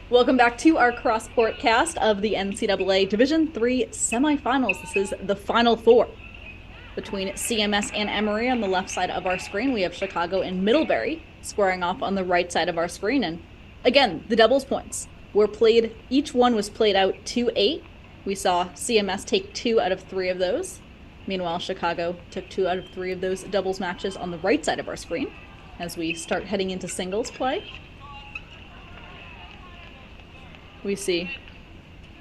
Welcome back to our cross-court cast of the NCAA Division III semifinals. This is the Final Four between CMS and Emory on the left side of our screen. We have Chicago and Middlebury squaring off on the right side of our screen. And again, the doubles points were played. Each one was played out 2-8. We saw CMS take 2 out of 3 of those. Meanwhile, Chicago took 2 out of 3 of those doubles matches on the right side of our screen as we start heading into singles play. We see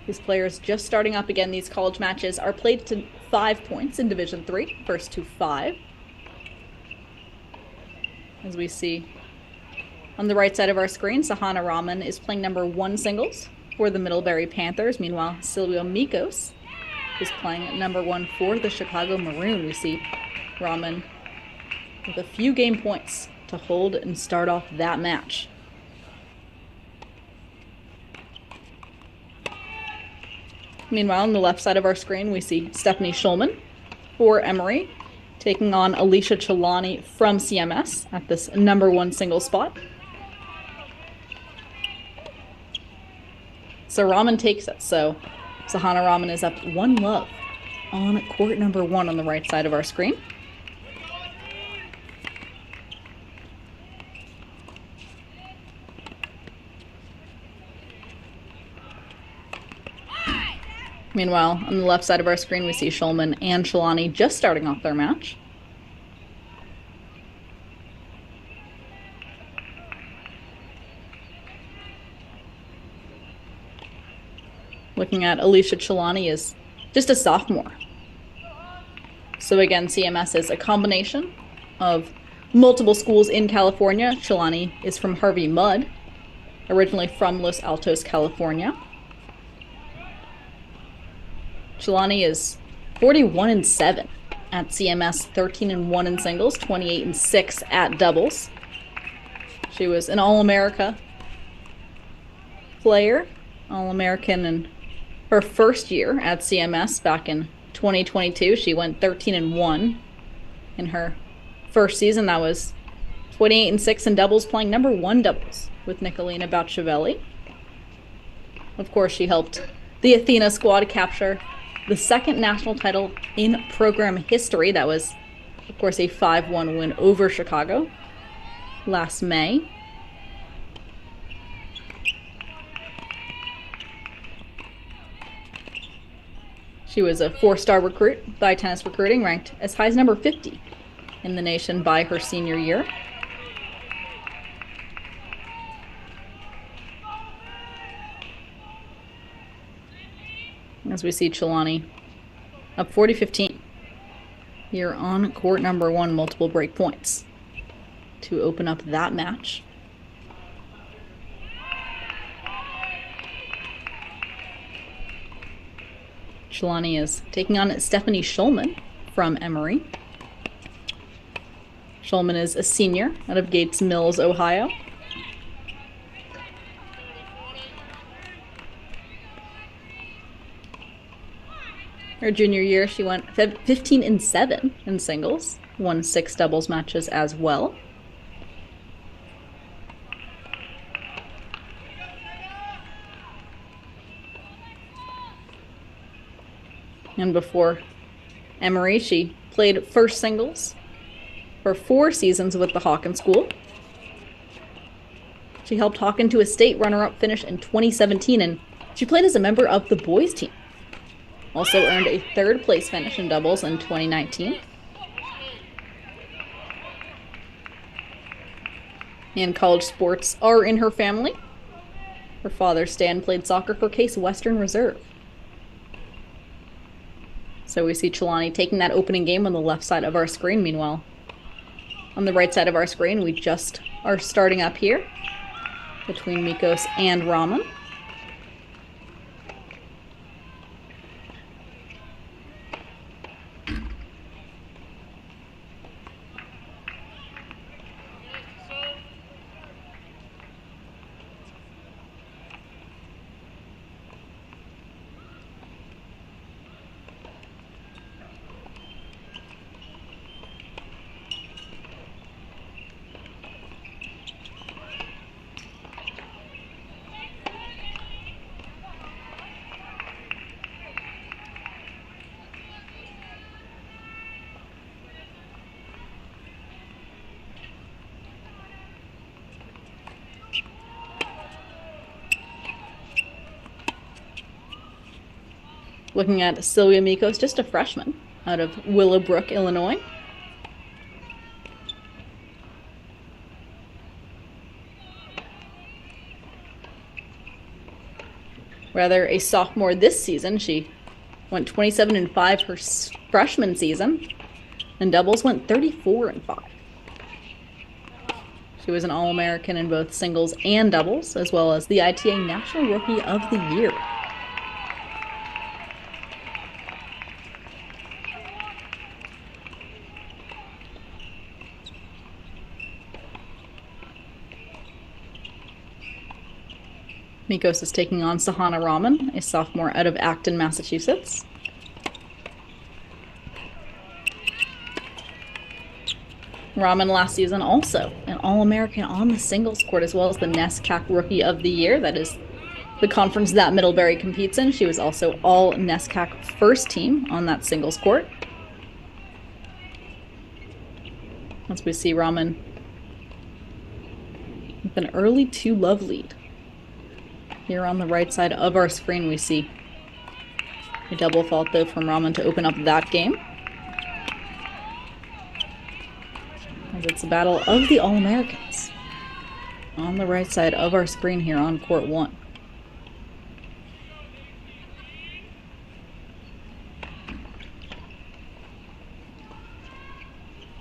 these players just starting up again. These college matches are played to 5 points in Division III, first to 5. As we see on the right side of our screen, Sahana Rahman is playing number 1 singles for the Middlebury Panthers. Meanwhile, Silvio Mikos is playing number 1 for the Chicago Maroon. We see Rahman with a few game points to hold and start off that match. Meanwhile, on the left side of our screen, we see Stephanie Schulman for Emory taking on Alicia Chelani from CMS at this number 1 single spot. So Rahman takes it. So Sahana Rahman is up 1-love on court number 1 on the right side of our screen. Meanwhile, on the left side of our screen, we see Schulman and Chelani just starting off their match. Looking at Alicia Chelani is just a sophomore. So again, CMS is a combination of multiple schools in California. Chelani is from Harvey Mudd, originally from Los Altos, California. Chelani is 41-7 at CMS, 13-1 in singles, 28-6 at doubles. She was an All-America player, All-American in her first year at CMS back in 2022. She went 13-1 in her first season. That was 28-6 in doubles, playing number 1 doubles with Nicolina Bacciavelli. Of course, she helped the Athena squad capture the second national title in program history. That was, of course, a 5-1 win over Chicago last May. She was a 4-star recruit by Tennis Recruiting, ranked as high as number 50 in the nation by her senior year. As we see Chelani up 40-15 here on court number 1, multiple break points to open up that match. Chelani is taking on Stephanie Schulman from Emory. Schulman is a senior out of Gates Mills, Ohio. Her junior year, she went 15-7 in singles, won 6 doubles matches as well. And before Emory, she played first singles for 4 seasons with the Hawken School. She helped Hawken to a state runner-up finish in 2017, and she played as a member of the boys team. Also earned a 3rd place finish in doubles in 2019. And college sports are in her family. Her father, Stan, played soccer for Case Western Reserve. So we see Chelani taking that opening game on the left side of our screen. Meanwhile, on the right side of our screen, we just are starting up here between Mikos and Rahman. Looking at Sylvia Mikos, just a freshman out of Willowbrook, Illinois. Rather, a sophomore this season. She went 27-5 her freshman season, and doubles went 34-5. She was an All-American in both singles and doubles, as well as the ITA National Rookie of the Year. Mikos is taking on Sahana Rahman, a sophomore out of Acton, Massachusetts. Rahman last season also an All-American on the singles court, as well as the NESCAC Rookie of the Year. That is the conference that Middlebury competes in. She was also all NESCAC first team on that singles court. As we see Rahman with an early 2-love lead. Here on the right side of our screen, we see a double fault, though, from Rahman to open up that game. As it's a battle of the All-Americans on the right side of our screen here on court 1.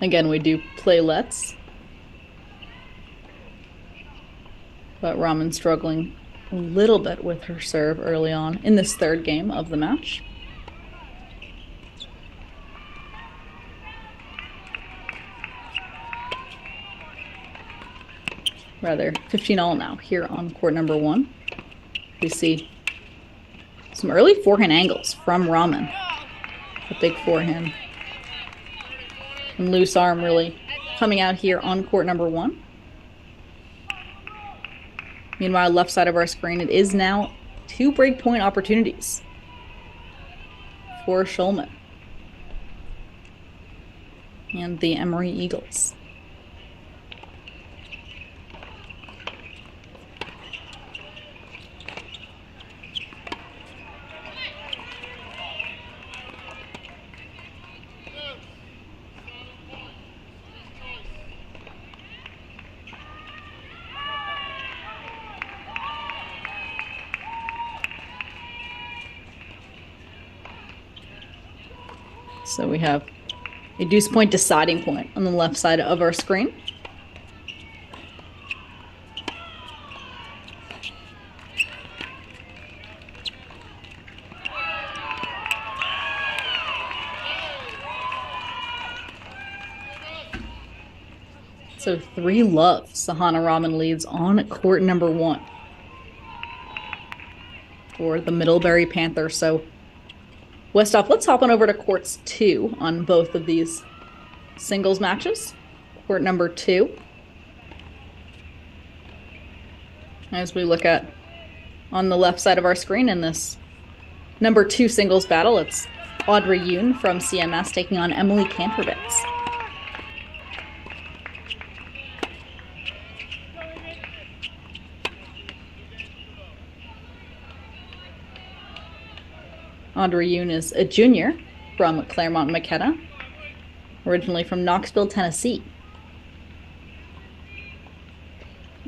Again, we do playlets, but Rahman struggling a little bit with her serve early on in this third game of the match. Rather, 15-all now here on court number 1. We see some early forehand angles from Rahman. A big forehand and loose arm really coming out here on court number 1. Meanwhile, left side of our screen, it is now 2 break point opportunities for Schulman and the Emory Eagles. So we have a deuce point deciding point on the left side of our screen. So 3-love, Sahana Rahman leads on court number 1 for the Middlebury Panthers. So Westhoff, let's hop on over to courts 2 on both of these singles matches. Court number 2. As we look at on the left side of our screen in this number 2 singles battle, it's Audrey Yoon from CMS taking on Emily Kantrowitz. Audrey Yoon is a junior from Claremont McKenna, originally from Knoxville, Tennessee.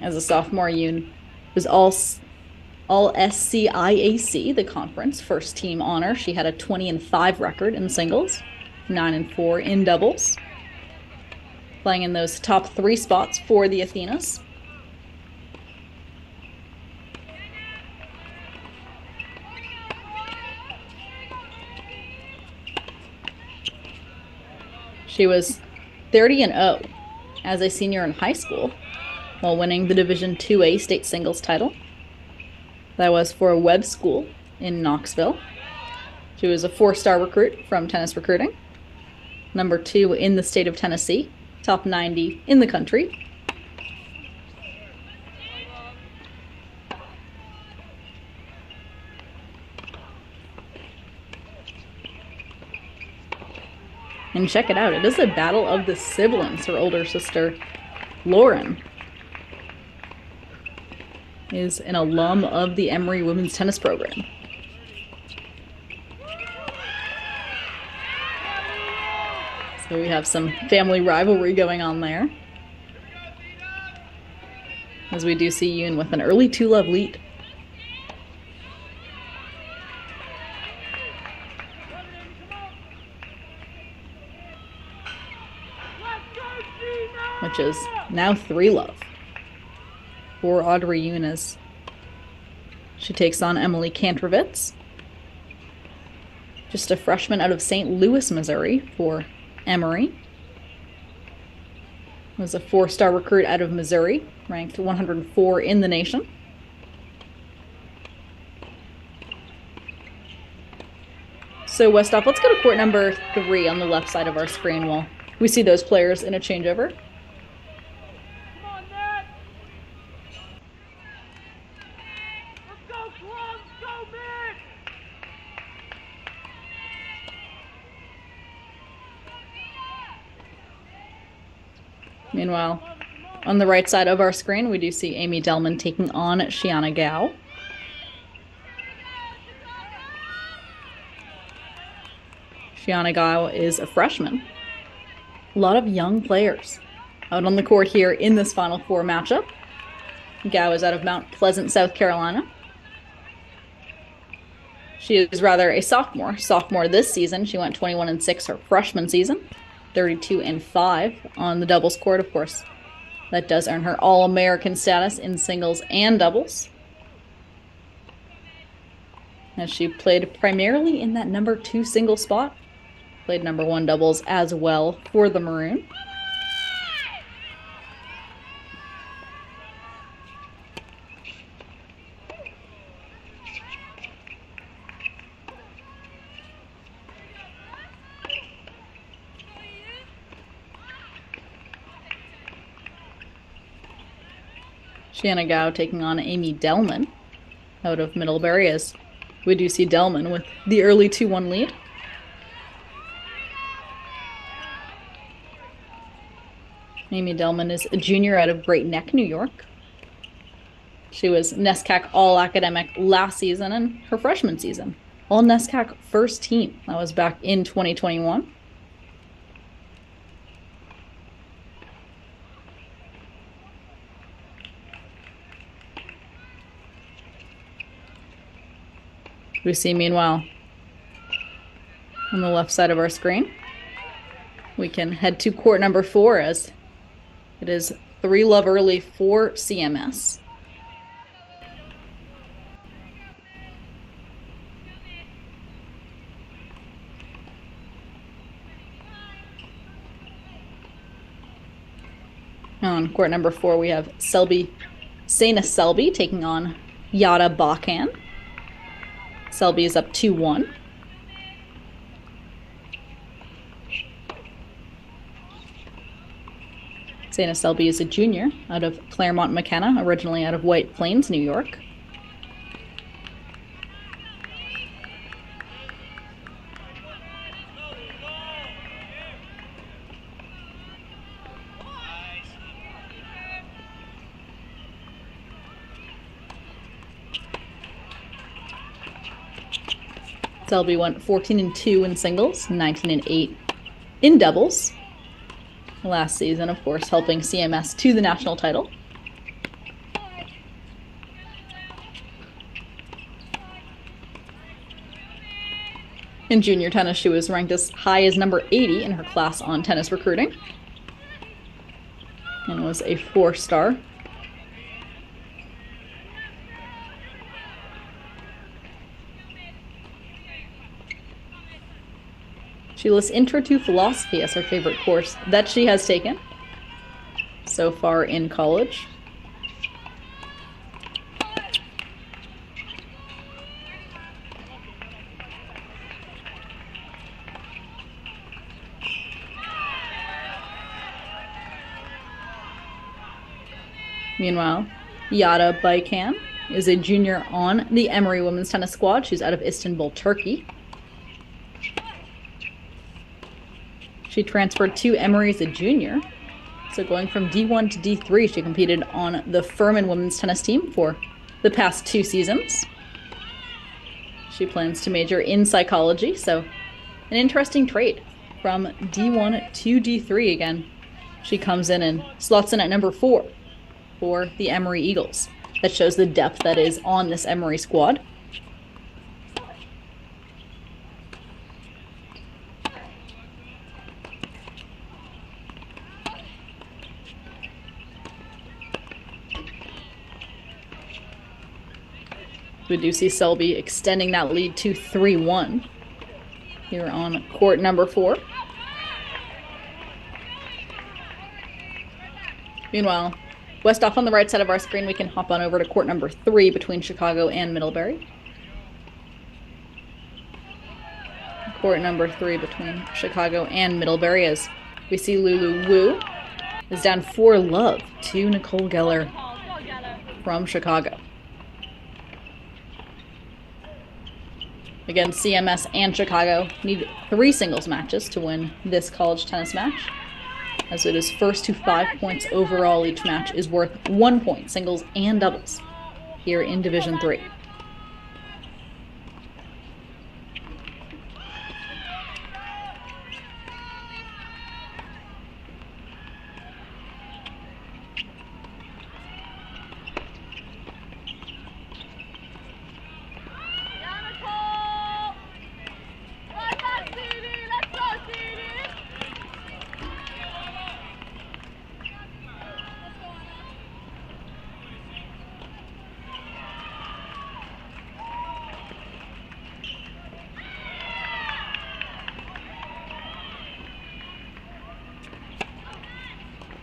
As a sophomore, Yoon was all SCIAC, the conference first team honor. She had a 20-5 record in singles, 9-4 in doubles, playing in those top 3 spots for the Athenas. She was 30-0 as a senior in high school while winning the Division IIA state singles title. That was for a web school in Knoxville. She was a 4-star recruit from Tennis Recruiting, number 2 in the state of Tennessee, top 90 in the country. And check it out, it is a battle of the siblings. Her older sister, Lauren, is an alum of the Emory women's tennis program. So we have some family rivalry going on there, as we do see Yoon with an early 2-love lead. Which is now 3-love for Audrey Yoon as she takes on Emily Kantrovitz. Just a freshman out of St. Louis, Missouri for Emory. Was a 4-star recruit out of Missouri, ranked 104 in the nation. So Westhoff, let's go to court number 3 on the left side of our screen while we see those players in a changeover. Meanwhile, on the right side of our screen, we do see Amy Delman taking on Shiana Gao. Shiana Gao is a freshman. A lot of young players out on the court here in this Final Four matchup. Gao is out of Mount Pleasant, South Carolina. She is rather a sophomore. Sophomore this season. She went 21-6 her freshman season. 32-5 on the doubles court, of course. That does earn her All-American status in singles and doubles, as she played primarily in that number 2 single spot. Played number 1 doubles as well for the Maroon. Shiana Gao taking on Amy Delman out of Middlebury, as we do see Delman with the early 2-1 lead. Amy Delman is a junior out of Great Neck, New York. She was NESCAC All-Academic last season and her freshman season. All NESCAC first team. That was back in 2021. We see, meanwhile, on the left side of our screen, we can head to court number 4 as it is 3-love early for CMS. On court number 4, we have Sana Selby taking on Yada Bakan. Selby is up 2-1. Sana Selby is a junior out of Claremont McKenna, originally out of White Plains, New York. Selby went 14-2 in singles, 19-8 in doubles. Last season, of course, helping CMS to the national title. In junior tennis, she was ranked as high as number 80 in her class on tennis recruiting, and was a 4-star. She lists Intro to Philosophy as her favorite course that she has taken so far in college. Meanwhile, Yada Baykan is a junior on the Emory women's tennis squad. She's out of Istanbul, Turkey. She transferred to Emory as a junior. So going from D1 to D3, she competed on the Furman women's tennis team for the past 2 seasons. She plans to major in psychology, so an interesting trade from D1 to D3 again. She comes in and slots in at number 4 for the Emory Eagles. That shows the depth that is on this Emory squad. We do see Selby extending that lead to 3-1 here on court number 4. Meanwhile, Westhoff on the right side of our screen, we can hop on over to court number 3 between Chicago and Middlebury. Court number 3 between Chicago and Middlebury as we see Lulu Wu is down 4-love to Nicole Geller from Chicago. Again, CMS and Chicago need 3 singles matches to win this college tennis match, as it is first to 5 points overall. Each match is worth 1 point, singles and doubles, here in Division III.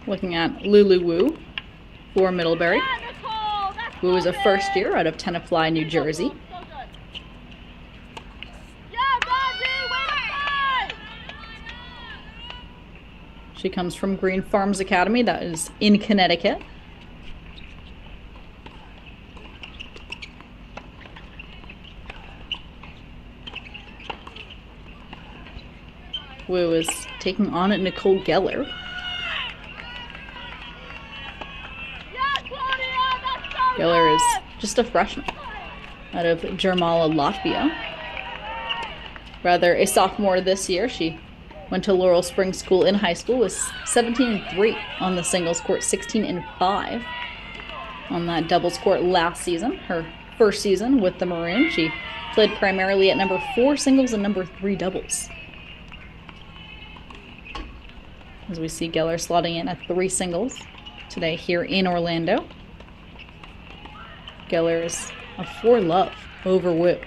Looking at Lulu Wu for Middlebury. Wu is a first year out of Tenafly, New Jersey. She comes from Green Farms Academy, that is in Connecticut. Wu is taking on Nicole Geller. Geller is just a freshman out of Jermala, Latvia. Rather, a sophomore this year. She went to Laurel Springs School in high school, was 17-3 on the singles court, 16-5 on that doubles court last season. Her first season with the Maroons, she played primarily at number 4 singles and number 3 doubles. As we see Geller slotting in at 3 singles today here in Orlando. Geller is a 4-love over Wu.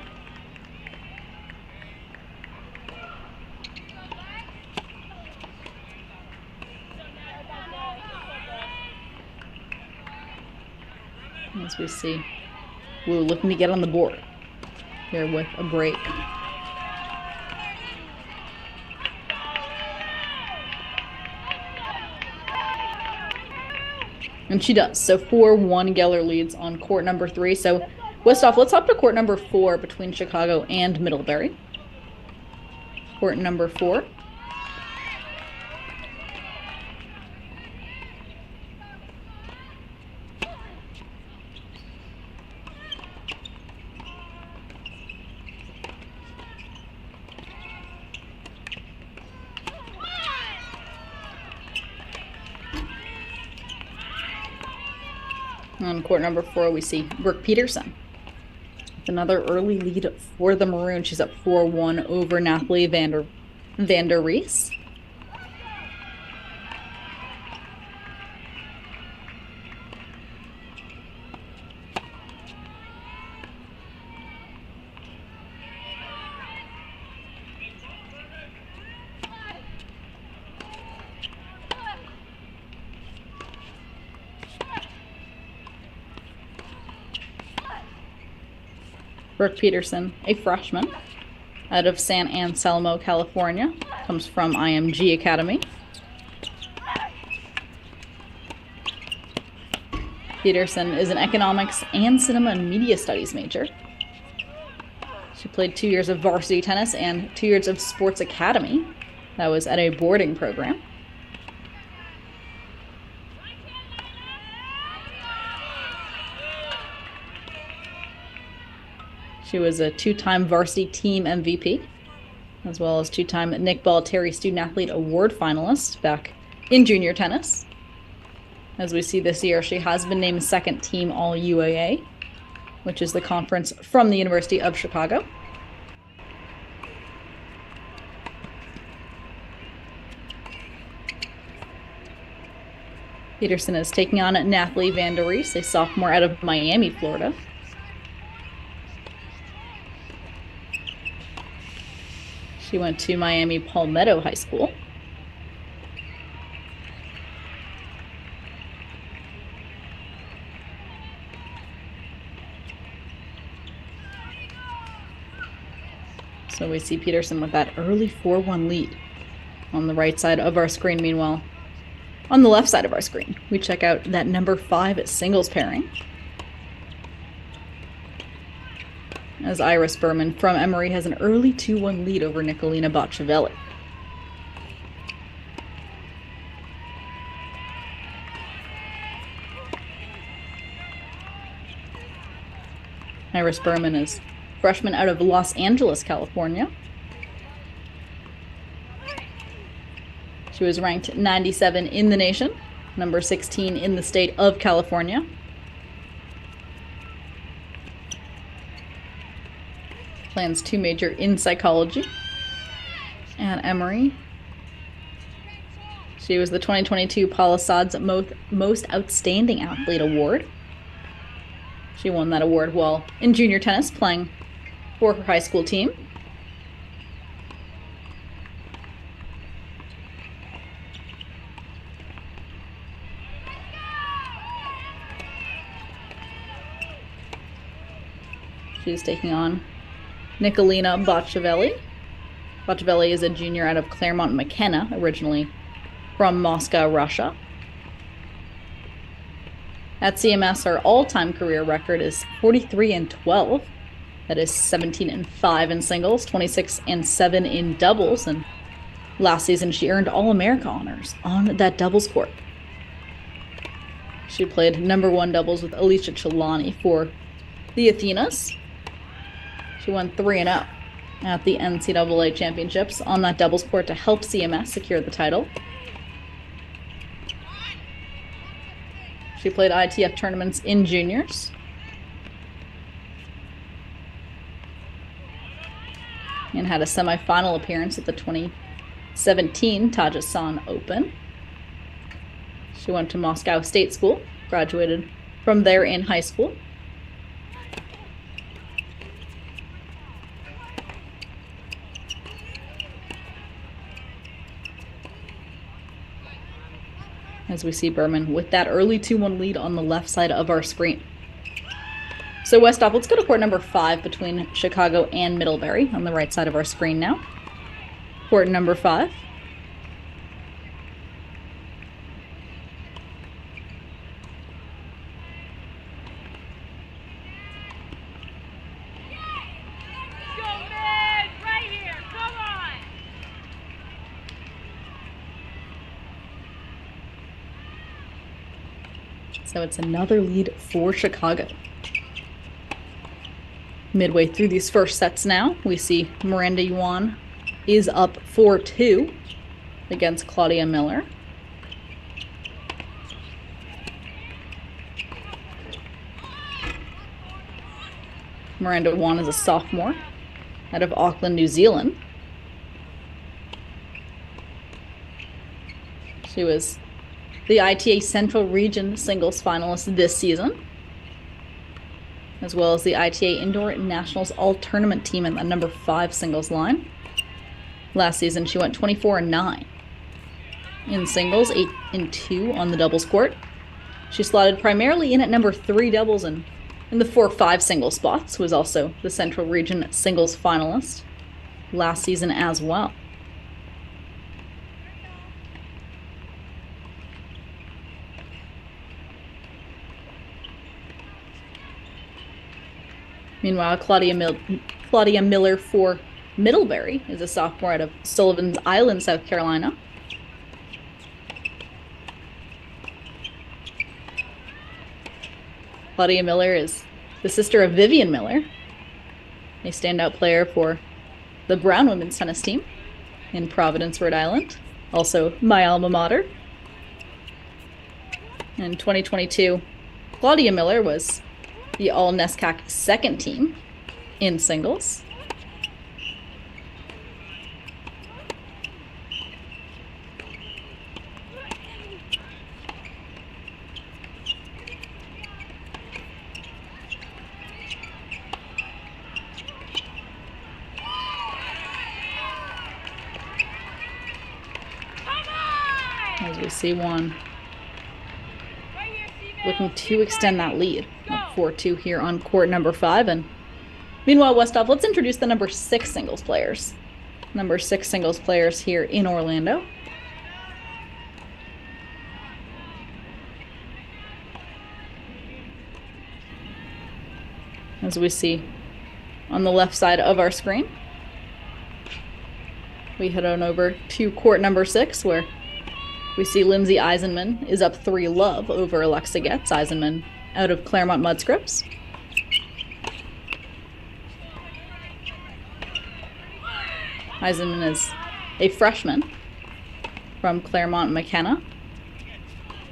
As we see Wu looking to get on the board here with a break. And she does. So 4-1 Geller leads on court number 3. So Westhoff, let's hop to court number 4 between Chicago and Middlebury. Court number 4. On court number 4, we see Brooke Peterson with another early lead for the Maroons. She's up 4-1 over Nathalie Vander Rees. Brooke Peterson, a freshman out of San Anselmo, California, comes from IMG Academy. Peterson is an economics and cinema and media studies major. She played 2 years of varsity tennis and 2 years of sports academy. That was at a boarding program. She was a 2-time varsity team MVP as well as two-time Nick Ball Terry Student Athlete Award finalist back in junior tennis. As we see this year, she has been named second team All-UAA, which is the conference from the University of Chicago. Peterson is taking on Nathalie Van Der Rees, a sophomore out of Miami, Florida. She went to Miami Palmetto High School. So we see Peterson with that early 4-1 lead on the right side of our screen. Meanwhile, on the left side of our screen, we check out that number 5 singles pairing, as Iris Berman from Emory has an early 2-1 lead over Nicolina Bocciavelli. Iris Berman is a freshman out of Los Angeles, California. She was ranked 97 in the nation, number 16 in the state of California. Plans to major in psychology at Emory. She was the 2022 Palisades Most Outstanding Athlete Award. She won that award while in junior tennis playing for her high school team. She's taking on Nicolina Bocciavelli. Bocciavelli is a junior out of Claremont McKenna, originally from Moscow, Russia. At CMS, her all-time career record is 43-12. That is 17-5 in singles, 26-7 in doubles. And last season, she earned All-America honors on that doubles court. She played number 1 doubles with Alicia Chelani for the Athenas. She won 3-0 at the NCAA championships on that doubles court to help CMS secure the title. She played ITF tournaments in juniors. And had a semifinal appearance at the 2017 Tajikistan Open. She went to Moscow State School, graduated from there in high school. As we see Berman with that early 2-1 lead on the left side of our screen. So Westhoff, let's go to court number 5 between Chicago and Middlebury on the right side of our screen now. Court number 5. So it's another lead for Chicago. Midway through these first sets now, we see Miranda Yuan is up 4-2 against Claudia Miller. Miranda Yuan is a sophomore out of Auckland, New Zealand. She was the ITA Central Region singles finalist this season, as well as the ITA Indoor Nationals All-Tournament team in the number 5 singles line. Last season, she went 24-9 in singles, 8-2 on the doubles court. She slotted primarily in at number 3 doubles and in the 4-5 singles spots, was also the Central Region singles finalist last season as well. Meanwhile, Claudia Miller for Middlebury is a sophomore out of Sullivan's Island, South Carolina. Claudia Miller is the sister of Vivian Miller, a standout player for the Brown women's tennis team in Providence, Rhode Island, also my alma mater. In 2022, Claudia Miller was the All-NESCAC second team in singles. As we see Juan looking to extend that lead up 4-2 here on court number 5. And meanwhile, Westhoff, let's introduce the number 6 singles players. Number 6 singles players here in Orlando. As we see on the left side of our screen, we head on over to court number 6, where we see Lindsay Eisenman is up 3-love over Alexa Getz. Eisenman out of Claremont Mudscripts. Eisenman is a freshman from Claremont McKenna,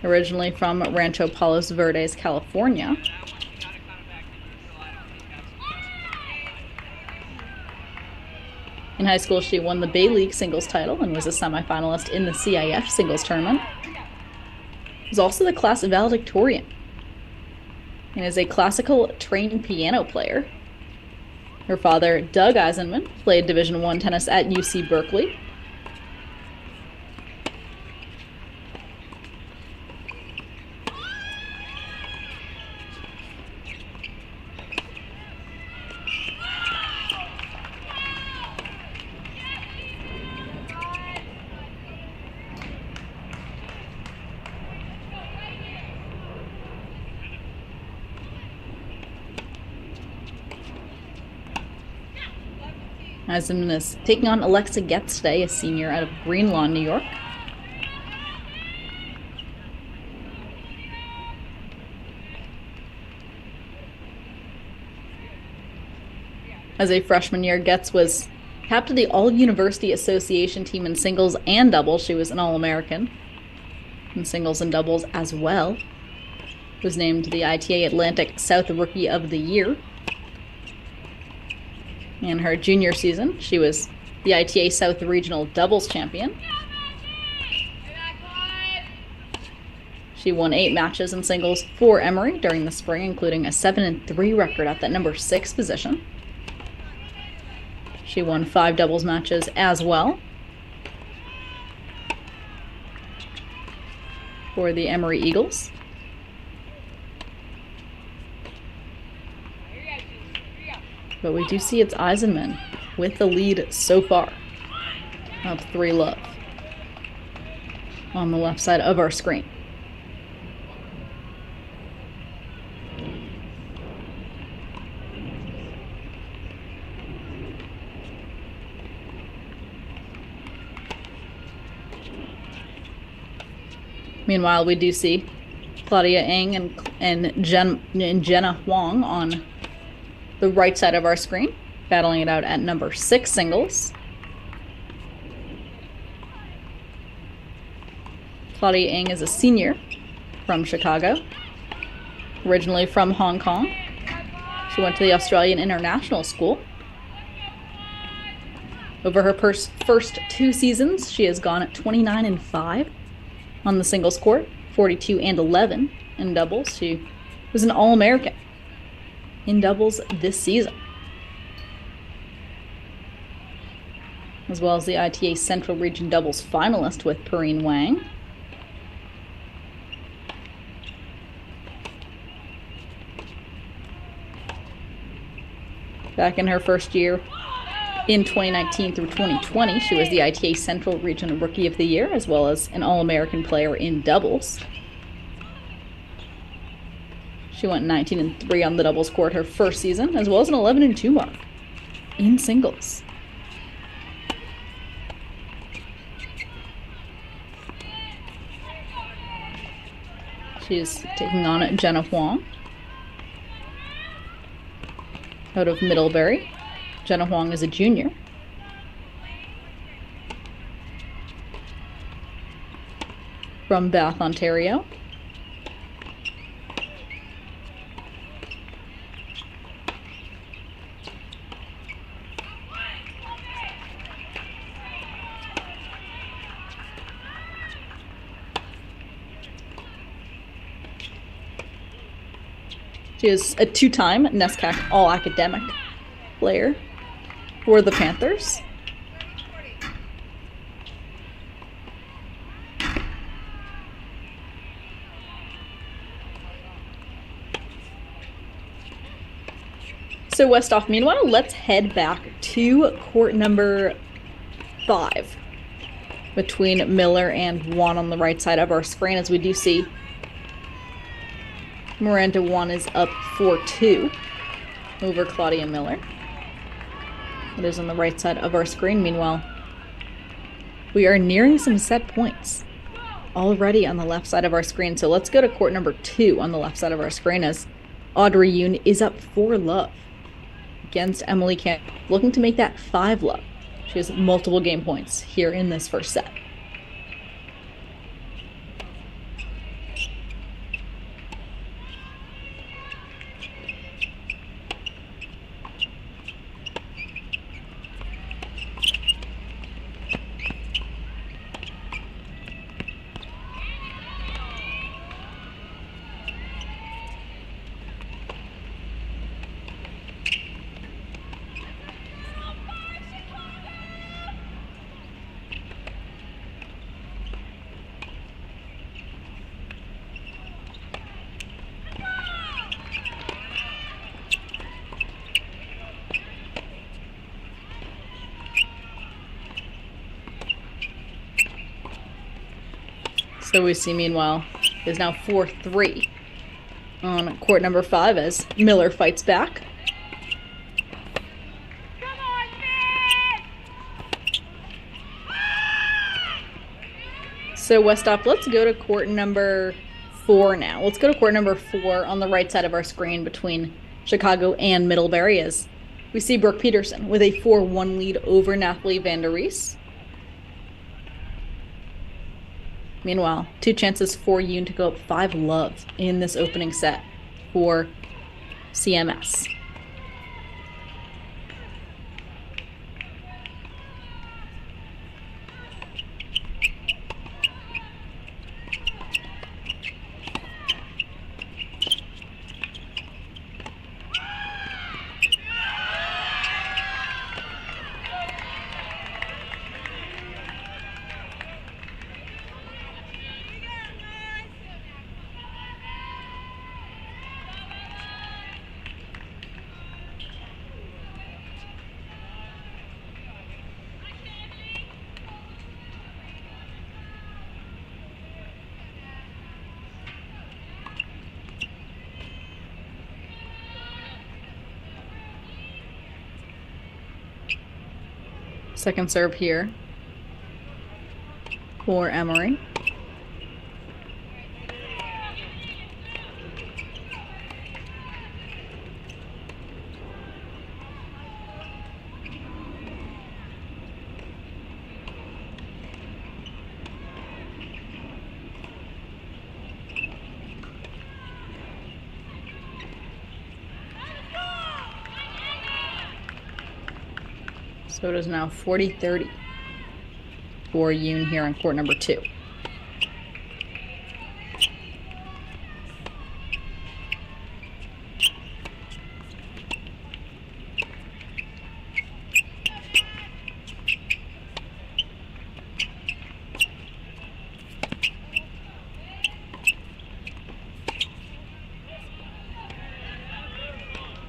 originally from Rancho Palos Verdes, California. In high school, she won the Bay League singles title and was a semifinalist in the CIF singles tournament. She was also the class valedictorian and is a classical trained piano player. Her father, Doug Eisenman, played Division I tennis at UC Berkeley. Eisenman is taking on Alexa Getz today, a senior out of Greenlawn, New York. As a freshman year, Getz was capped to the All-University Association team in singles and doubles. She was an All-American in singles and doubles as well. Was named the ITA Atlantic South Rookie of the Year. In her junior season, she was the ITA South Regional Doubles Champion. She won 8 matches in singles for Emory during the spring, including a 7-3 record at that number 6 position. She won 5 doubles matches as well for the Emory Eagles. But we do see it's Eisenman with the lead so far of 3-love on the left side of our screen. Meanwhile, we do see Claudia Ng and Jenna Huang on the right side of our screen, battling it out at number 6 singles. Claudia Ng is a senior from Chicago, originally from Hong Kong. She went to the Australian International School. Over her first 2 seasons, she has gone at 29-5 on the singles court, 42-11 in doubles. She was an All-American in doubles this season, as well as the ITA Central Region doubles finalist with Perrine Wang. Back in her first year in 2019 through 2020, she was the ITA Central Region Rookie of the Year, as well as an All-American player in doubles. She went 19-3 on the doubles court her first season, as well as an 11-2 mark in singles. She is taking on Jenna Huang out of Middlebury. Jenna Huang is a junior from Bath, Ontario. She is a two-time NESCAC All-Academic player for the Panthers. So Westhoff, meanwhile, let's head back to court number 5 between Miller and Juan on the right side of our screen, as we do see Miranda Juan is up 4-2 over Claudia Miller. It is on the right side of our screen. Meanwhile, we are nearing some set points already on the left side of our screen. So let's go to court number 2 on the left side of our screen, as Audrey Yoon is up 4-love against Emily Camp, looking to make that 5-love. She has multiple game points here in this first set. So we see, meanwhile, it is now 4-3 on court number 5 as Miller fights back. Come on, man! So Westhoff, let's go to court number 4 now. Let's go to court number 4 on the right side of our screen between Chicago and Middlebury, as we see Brooke Peterson with a 4-1 lead over Nathalie Van Der Rees. Meanwhile, 2 chances for Yoon to go up 5-love in this opening set for CMS. Second serve here for Emery. So it is now 40-30 for Yoon here on court number 2.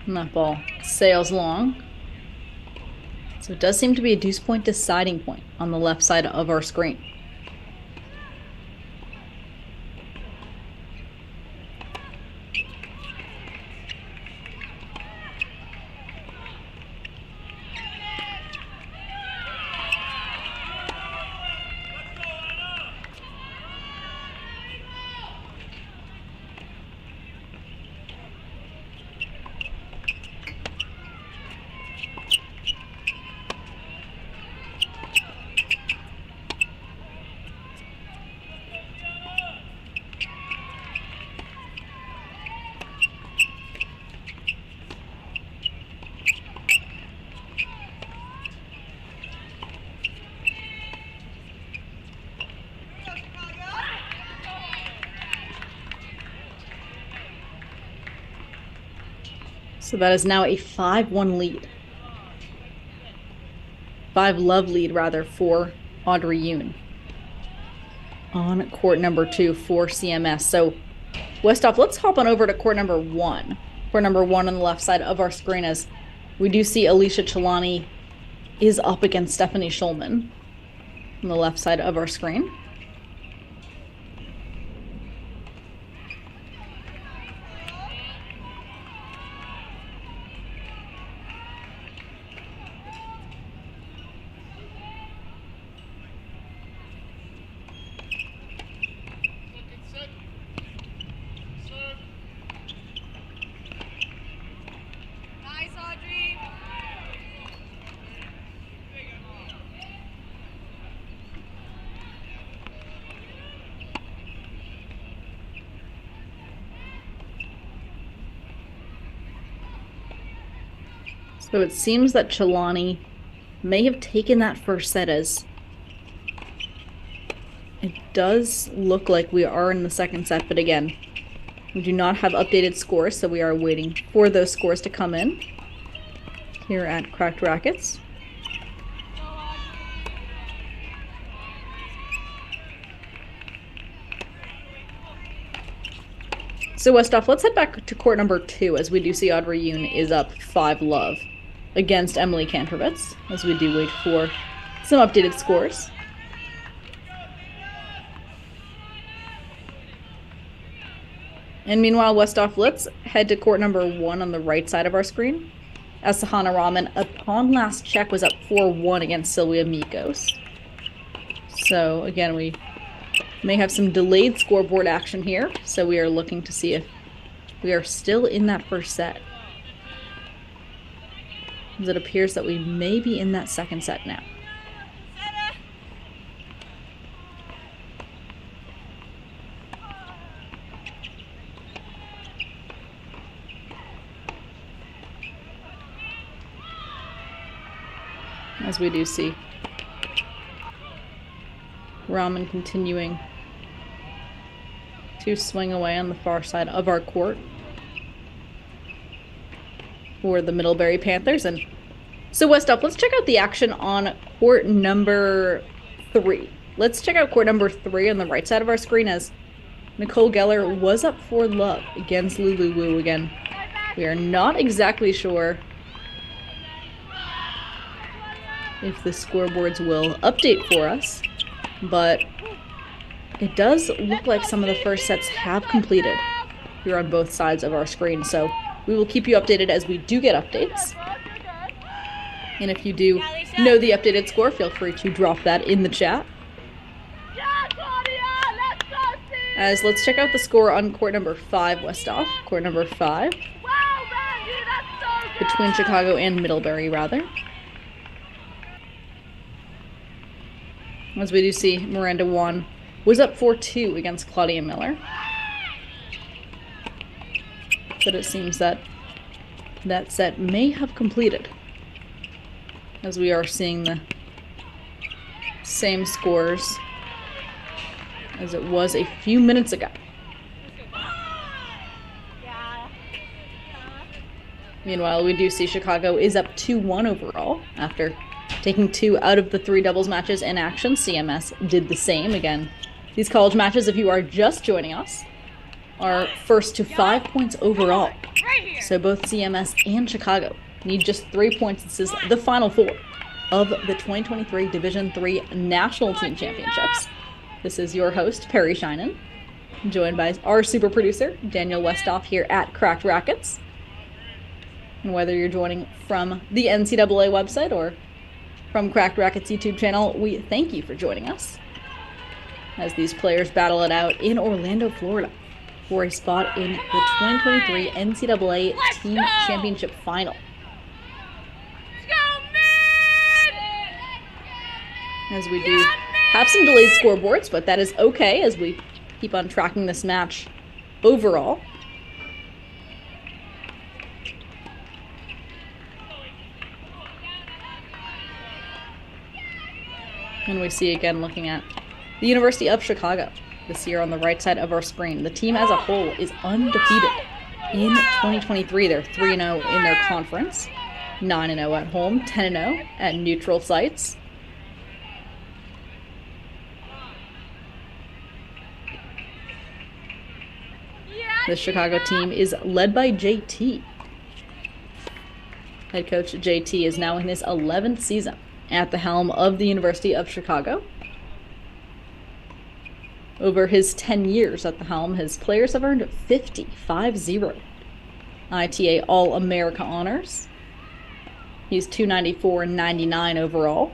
And that ball sails long. So it does seem to be a deuce point deciding point on the left side of our screen. So that is now a 5-1 lead. 5-love lead, rather, for Audrey Yoon on court number 2 for CMS. So, Westhoff, let's hop on over to court number 1. Court number 1 on the left side of our screen, as we do see Alicia Chelani is up against Stephanie Schulman on the left side of our screen. So it seems that Chelani may have taken that first set, as it does look like we are in the second set, but again, we do not have updated scores, so we are waiting for those scores to come in here at Cracked Rackets. So Westhoff, let's head back to court number 2, as we do see Audrey Yoon is up 5-love against Emily Kantrovitz, as we do wait for some updated scores. And meanwhile, Westhoff, let's head to court number 1 on the right side of our screen, as Sahana Rahman, upon last check, was up 4-1 against Silvia Mikos. So again, we may have some delayed scoreboard action here, so we are looking to see if we are still in that first set, as it appears that we may be in that second set now. As we do see Rahman continuing to swing away on the far side of our court for the Middlebury Panthers. And so Westhoff, let's check out the action on court number 3. Let's check out court number 3 on the right side of our screen, as Nicole Geller was up 4-love against Lulu Wu. Again, we are not exactly sure if the scoreboards will update for us, but it does look like some of the first sets have completed here on both sides of our screen. So we will keep you updated as we do get updates. And if you do know the updated score, feel free to drop that in the chat. As let's check out the score on court number 5, Westhoff. Court number 5. Between Chicago and Middlebury, rather. As we do see, Miranda Wan was up 4-2 against Claudia Miller. But it seems that that set may have completed, as we are seeing the same scores as it was a few minutes ago. Meanwhile, we do see Chicago is up 2-1 overall after taking 2 out of the 3 doubles matches in action. CMS did the same. Again, these college matches, if you are just joining us, are first to 5 points overall. So both CMS and Chicago need just 3 points. This is the Final Four of the 2023 Division III National Team Championships. This is your host, Perry Shinen, joined by our super producer, Daniel Westhoff, here at Cracked Rackets. And whether you're joining from the NCAA website or from Cracked Rackets YouTube channel, we thank you for joining us as these players battle it out in Orlando, Florida for a spot in the 2023 NCAA Team Championship Final. As we do have some delayed scoreboards, but that is okay as we keep on tracking this match overall. And we see again, looking at the University of Chicago this year on the right side of our screen, the team as a whole is undefeated In 2023, they're 3-0 in their conference, 9-0 at home, 10-0 at neutral sites. The Chicago team is led by JT. Head coach JT is now in his 11th season at the helm of the University of Chicago. Over his 10 years at the helm, his players have earned 50 ITA All-America honors. He's 294 and 99 overall.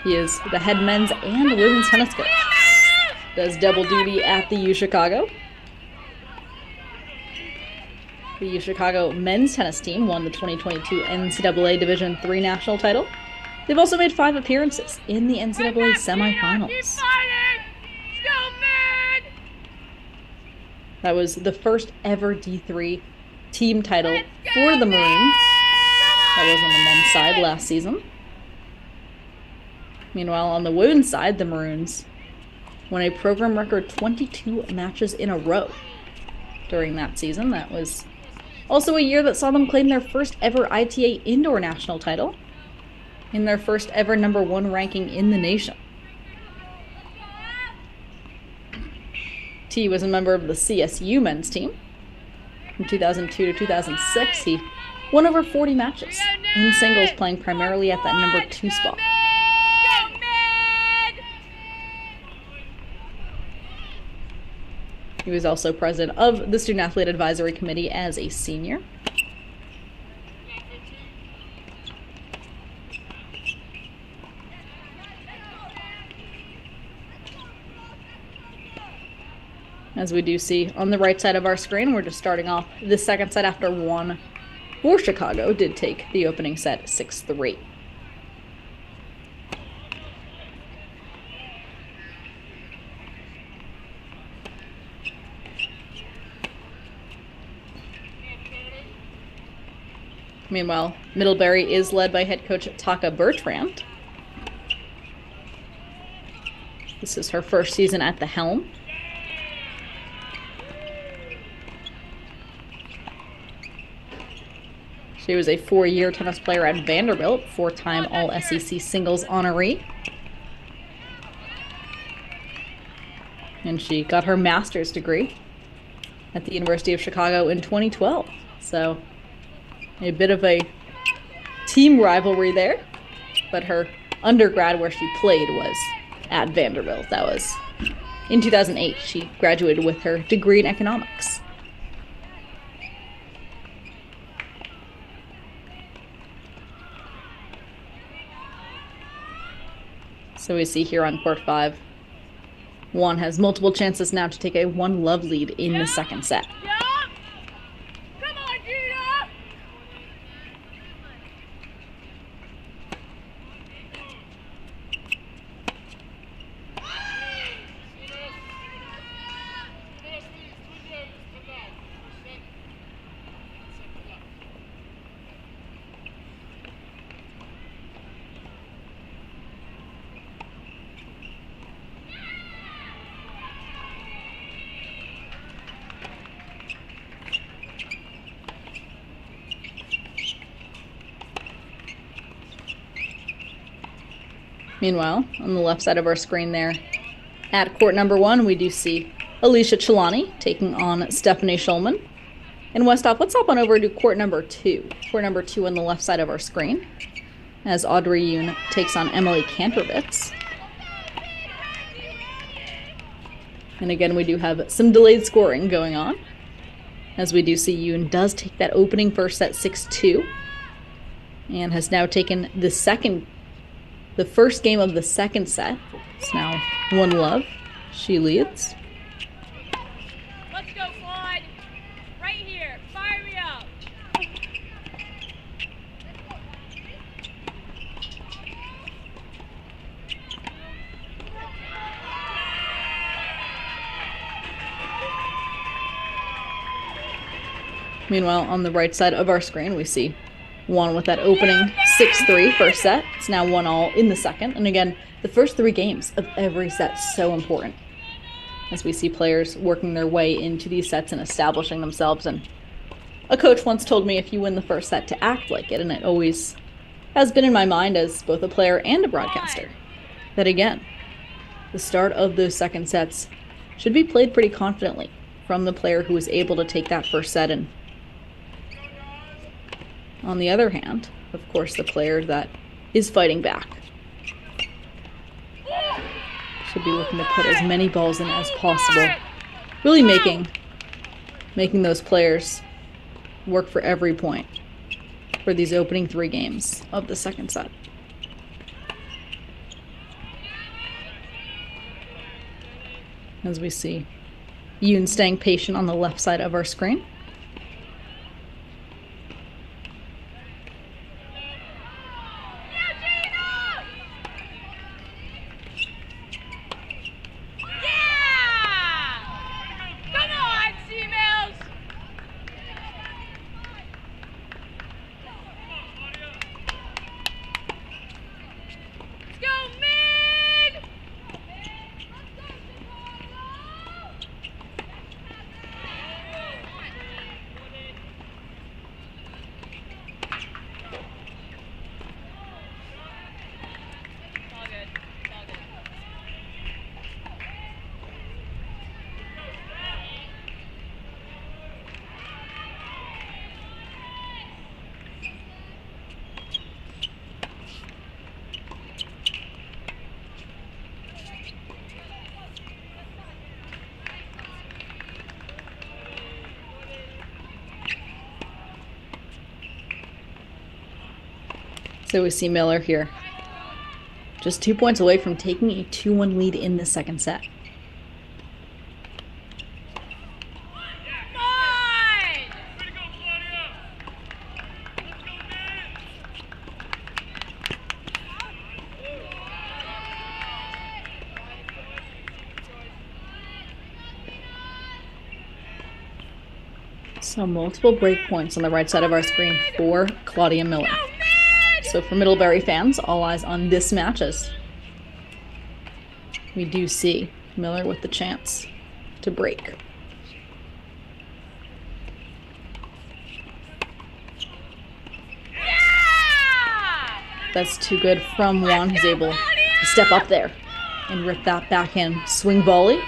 He is the head men's and women's tennis coach. Does double duty at the U Chicago. The U Chicago men's tennis team won the 2022 NCAA Division III national title. They've also made 5 appearances in the NCAA semifinals. That was the first ever D3 team title for the Maroons. That was on the men's side last season. Meanwhile, on the women's side, the Maroons won a program record 22 matches in a row during that season. That was also a year that saw them claim their first ever ITA indoor national title in their first ever #1 ranking in the nation. T was a member of the CSU men's team. From 2002 to 2006, he won over 40 matches in singles, playing primarily at that #2 spot. He was also president of the Student Athlete Advisory Committee as a senior. As we do see on the right side of our screen, we're just starting off the second set after 1 for Chicago. Did take the opening set 6-3. Meanwhile, Middlebury is led by head coach Taka Bertrand. This is her first season at the helm. She was a 4-year tennis player at Vanderbilt, 4-time All-SEC singles honoree. And she got her master's degree at the University of Chicago in 2012. So a bit of a team rivalry there, but her undergrad where she played was at Vanderbilt. That was in 2008. She graduated with her degree in economics. So we see here on court 5, Juan has multiple chances now to take a 1-love lead in the second set. Meanwhile, on the left side of our screen there, at court #1, we do see Alicia Chelani taking on Stephanie Schulman. And Westhoff, let's hop on over to court #2. Court #2 on the left side of our screen, as Audrey Yoon takes on Emily Kantorvitz. And again, we do have some delayed scoring going on, as we do see Yoon does take that opening first set 6-2, and has now taken the first game of the second set. It's now 1-love. She leads. Let's go, Claude. Right here. Fire me up. Meanwhile, on the right side of our screen, we see Juan with that opening 6-3 first set. It's now 1-all in the second. And again, the first 3 games of every set so important, as we see players working their way into these sets and establishing themselves. And a coach once told me, if you win the first set, to act like it. And it always has been in my mind as both a player and a broadcaster, that again, the start of those second sets should be played pretty confidently from the player who is able to take that first set. And on the other hand, of course, the player that is fighting back should be looking to put as many balls in as possible, really making those players work for every point for these opening 3 games of the second set. As we see Yoon staying patient on the left side of our screen. So we see Miller here, just 2 points away from taking a 2-1 lead in the second set. So multiple break points on the right side of our screen for Claudia Miller. So for Middlebury fans, all eyes on this match, as we do see Miller with the chance to break. That's too good from Juan, who's able to step up there and rip that backhand swing volley.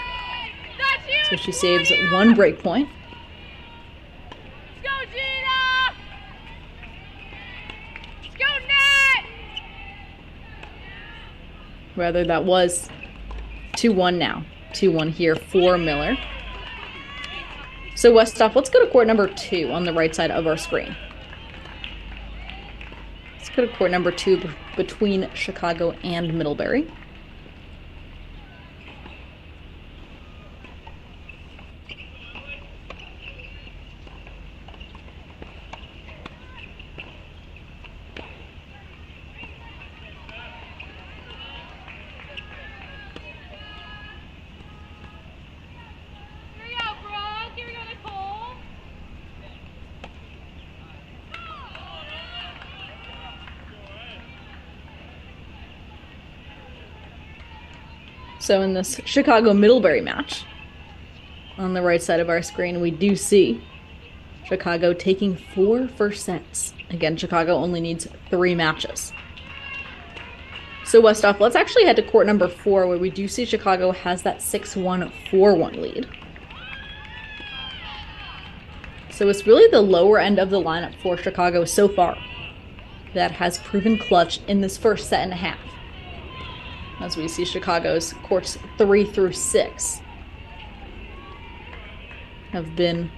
So she saves 1 break point. Rather, that was 2-1 now. 2-1 here for Miller. So Westhoff, let's go to court number 2 on the right side of our screen. Let's go to court number 2 between Chicago and Middlebury. So in this Chicago-Middlebury match, on the right side of our screen, we do see Chicago taking 4 first sets. Again, Chicago only needs 3 matches. So Westhoff, let's actually head to court number 4, where we do see Chicago has that 6-1, 4-1 lead. So it's really the lower end of the lineup for Chicago so far that has proven clutch in this first set and a half. As we see Chicago's courts 3 through 6 have been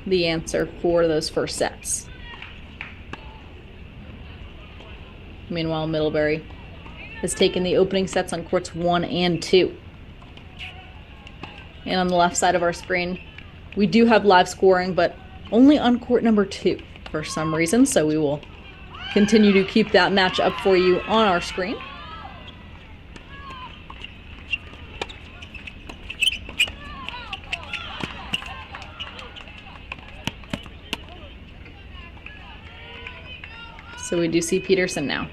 the answer for those first sets. Meanwhile, Middlebury has taken the opening sets on courts 1 and 2. And on the left side of our screen, we do have live scoring, but only on court number 2 for some reason. So we will continue to keep that match up for you on our screen. So we do see Peterson now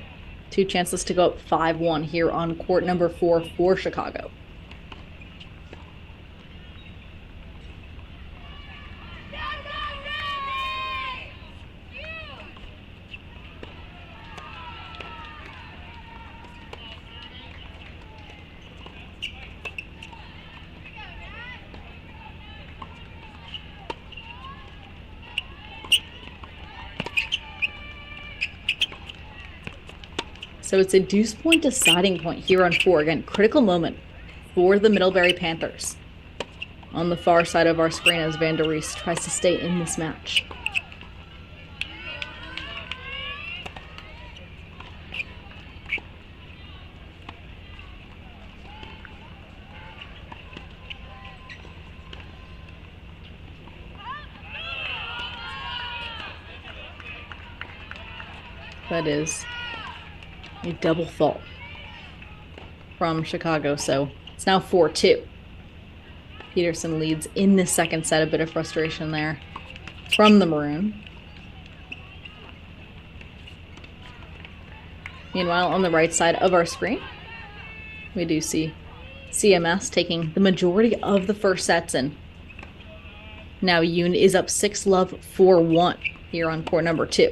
Two chances to go up 5-1 here on court number 4 for Chicago. So it's a deuce point deciding point here on 4. Again, critical moment for the Middlebury Panthers. On the far side of our screen as Van der Rees tries to stay in this match. That is a double fault from Chicago, so it's now 4-2. Peterson leads in the second set. A bit of frustration there from the Maroon. Meanwhile, on the right side of our screen, we do see CMS taking the majority of the first sets, and now Yoon is up 6-love 4-1 here on court number 2.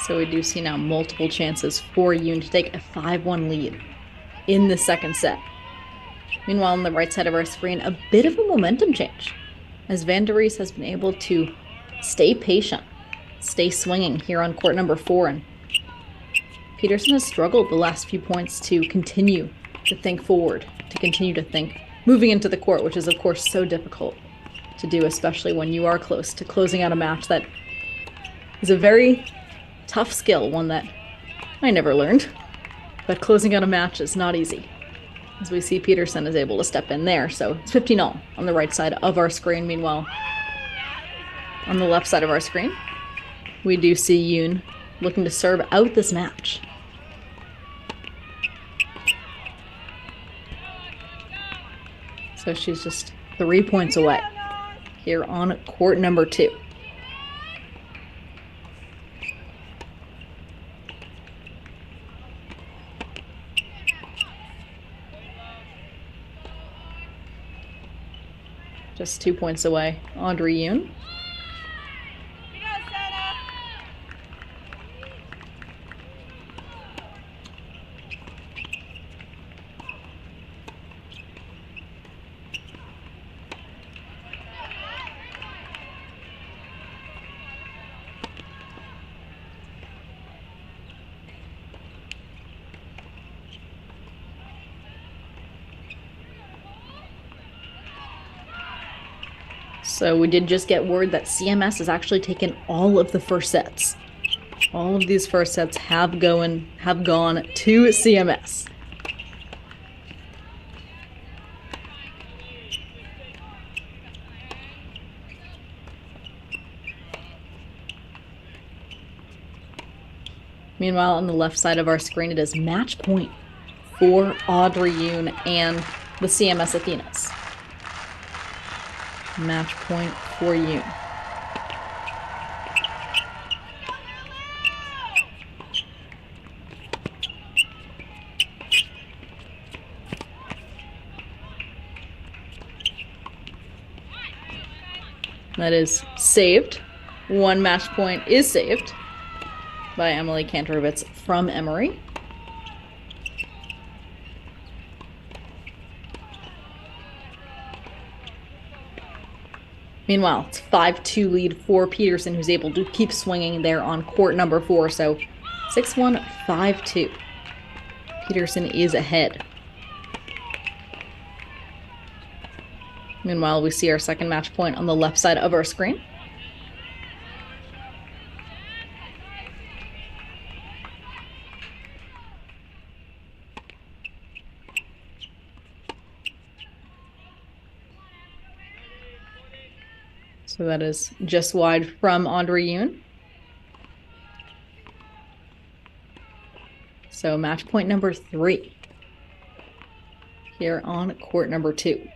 So we do see now multiple chances for Yoon to take a 5-1 lead in the second set. Meanwhile, on the right side of our screen, a bit of a momentum change, as Van der Rees has been able to stay patient, stay swinging here on court number 4, and Peterson has struggled the last few points to continue to think forward, to continue to think moving into the court, which is of course so difficult to do, especially when you are close to closing out a match. That is a very tough skill, one that I never learned, but closing out a match is not easy. As we see, Peterson is able to step in there, so it's 15-all on the right side of our screen. Meanwhile, on the left side of our screen, we do see Yoon looking to serve out this match. So she's just 3 points away here on court number 2. Just 2 points away, Audrey Yoon. So we did just get word that CMS has actually taken all of the first sets. All of these first sets have gone to CMS. Meanwhile, on the left side of our screen, it is match point for Audrey Yoon and the CMS Athenas. Match point for Yoon. That is saved. One match point is saved by Emily Kantorowicz from Emory. Meanwhile, it's 5-2 lead for Peterson, who's able to keep swinging there on court number 4. So 6-1, 5-2. Peterson is ahead. Meanwhile, we see our second match point on the left side of our screen. So that is just wide from Andre Yoon. So match point number 3 here on court number 2.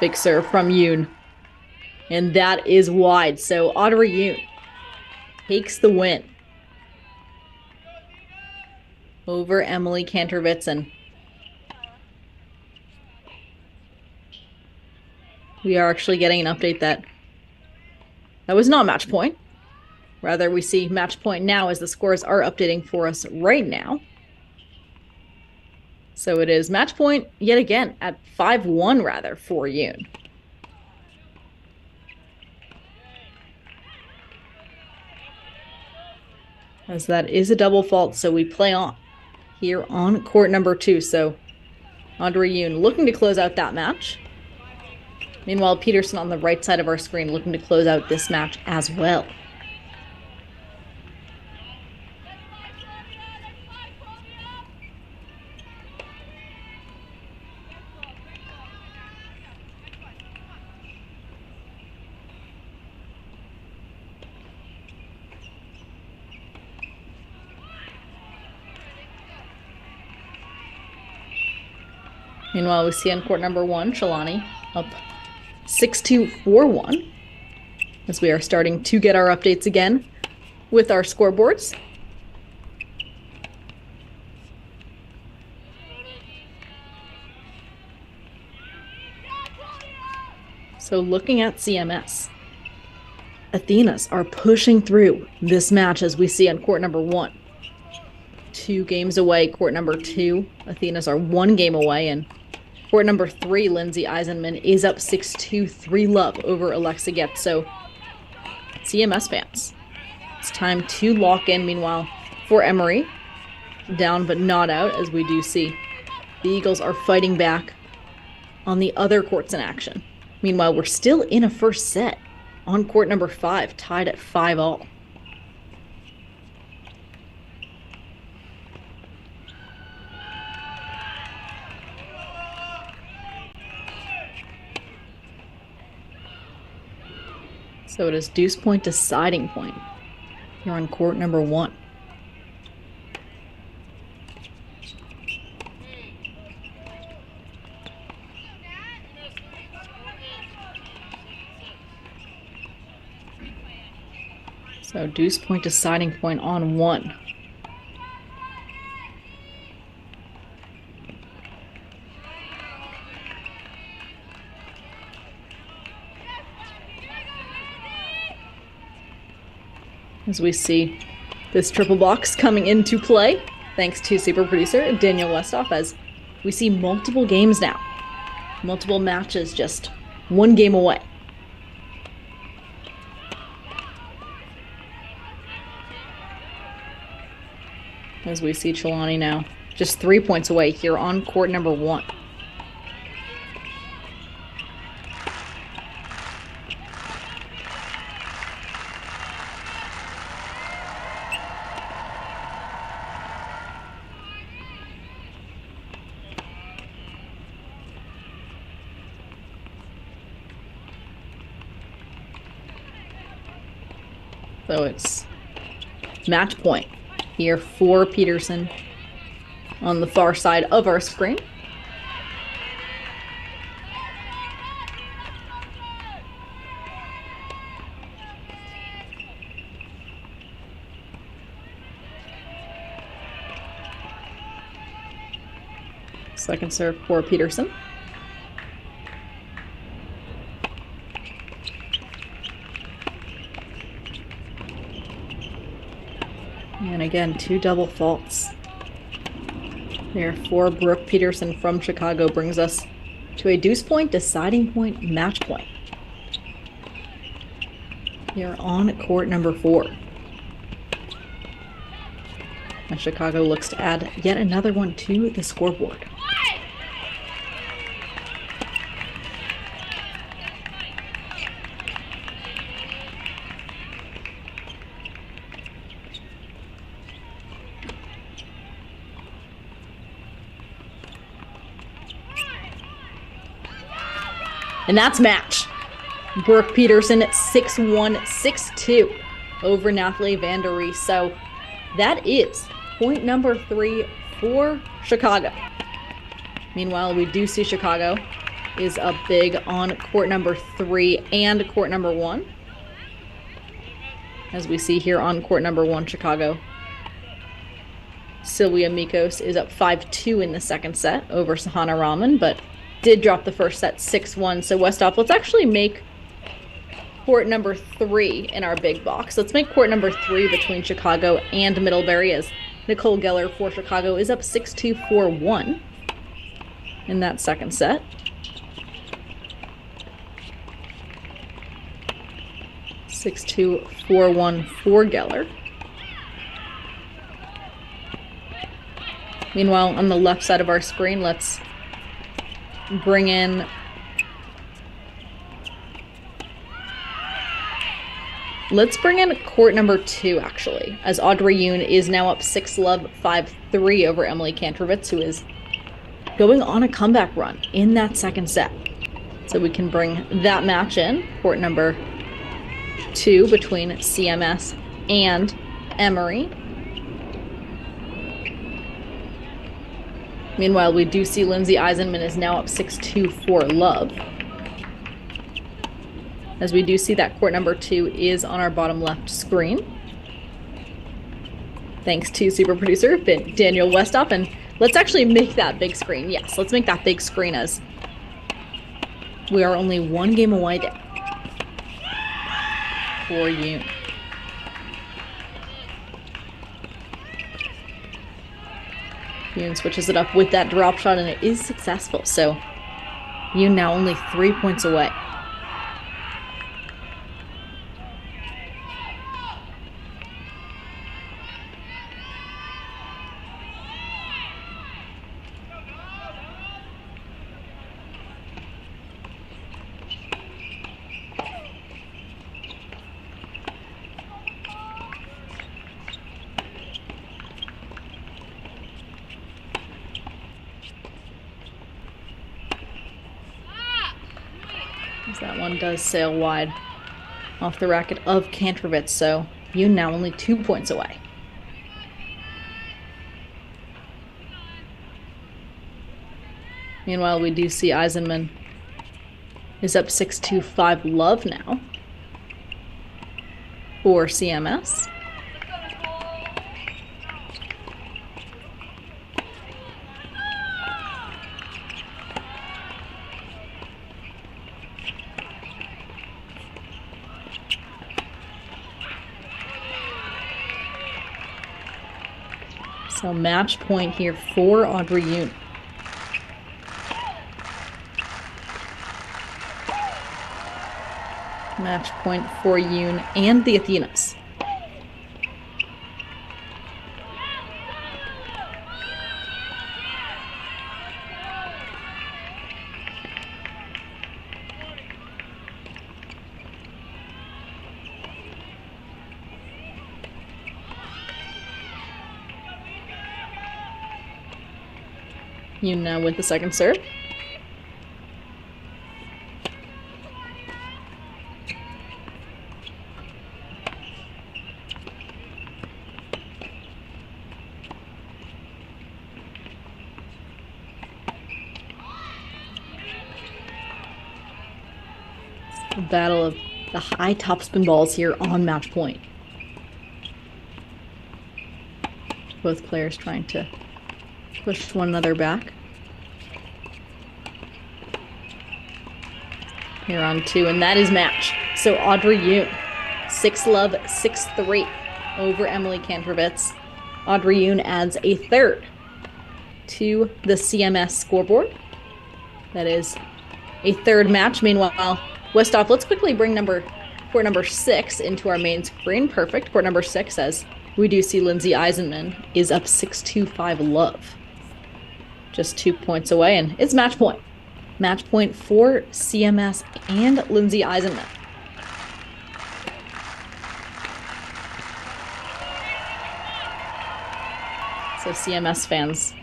Big serve from Yoon. And that is wide. So Audrey Yoon takes the win over Emily Kanter-Vitsen. We are actually getting an update that was not match point. Rather, we see match point now as the scores are updating for us right now. So it is match point yet again at 5-1 rather for Yoon. As that is a double fault, so we play on here on court number 2. So Audrey Yoon looking to close out that match. Meanwhile, Peterson on the right side of our screen looking to close out this match as well. Meanwhile, we see on court number 1, Shalani up 6-2, 4-1, as we are starting to get our updates again with our scoreboards. So looking at CMS, Athenas are pushing through this match as we see on court number 1. 2 games away, court number 2. Athenas are 1 game away, and court number 3, Lindsay Eisenman is up 6-2, 3-love over Alexa Getz. So CMS fans, it's time to lock in. Meanwhile, for Emory, down but not out, as we do see the Eagles are fighting back on the other courts in action. Meanwhile, we're still in a first set on court number 5, tied at 5-all. So it is deuce point deciding point here on court number 1. So deuce point deciding point on 1. As we see this triple box coming into play, thanks to super producer Daniel Westoff, as we see multiple games now. Multiple matches, just 1 game away. As we see Chelani now just 3 points away here on court number 1. So it's match point here for Peterson on the far side of our screen. Second serve for Peterson. And again, 2 double faults there for Brooke Peterson from Chicago, brings us to a deuce point, deciding point, match point here on court number 4. And Chicago looks to add yet another one to the scoreboard. And that's match. Brooke Peterson 6-1, 6-2 over Nathalie Van der Ries. So that is point number 3 for Chicago. Meanwhile, we do see Chicago is up big on court number 3 and court number 1. As we see here on court number 1, Chicago. Sylvia Mikos is up 5-2 in the second set over Sahana Rahman, but did drop the first set 6-1. So Westhoff, let's actually make court number 3 in our big box. Let's make court number 3 between Chicago and Middlebury, as Nicole Geller for Chicago is up 6-2, 4-1 in that second set. 6-2, 4-1 for Geller. Meanwhile, on the left side of our screen, let's bring in court number 2, actually, as Audrey Yoon is now up 6-love, 5-3 over Emily Kantrovitz, who is going on a comeback run in that second set. So we can bring that match in, court number 2 between CMS and Emory. Meanwhile, we do see Lindsay Eisenman is now up 6-2 for love. As we do see that court number 2 is on our bottom left screen. Thanks to super producer Daniel Westhoff. And let's actually make that big screen. Yes, let's make that big screen, as we are only 1 game away there for you. Yoon switches it up with that drop shot, and it is successful. So Yoon now only 3 points away. That one does sail wide off the racket of Kantrovitz, so Yoon now only 2 points away. Meanwhile, we do see Eisenman is up 6-2, 5-love now for CMS. So match point here for Audrey Yoon. Match point for Yoon and the Athenas. Yoon now with the second serve. A battle of the high topspin balls here on match point. Both players trying to push one another back. Here on 2, and that is match. So Audrey Yoon, 6-love, 6-3 over Emily Kantrovitz. Audrey Yoon adds a third to the CMS scoreboard. That is a third match. Meanwhile, Westhoff, let's quickly bring court number 6 into our main screen. Perfect. Court number 6, as we do see Lindsay Eisenman is up 6-2, 5-love. Just 2 points away, and it's match point. Match point for CMS and Lindsay Eisenman. So CMS fans,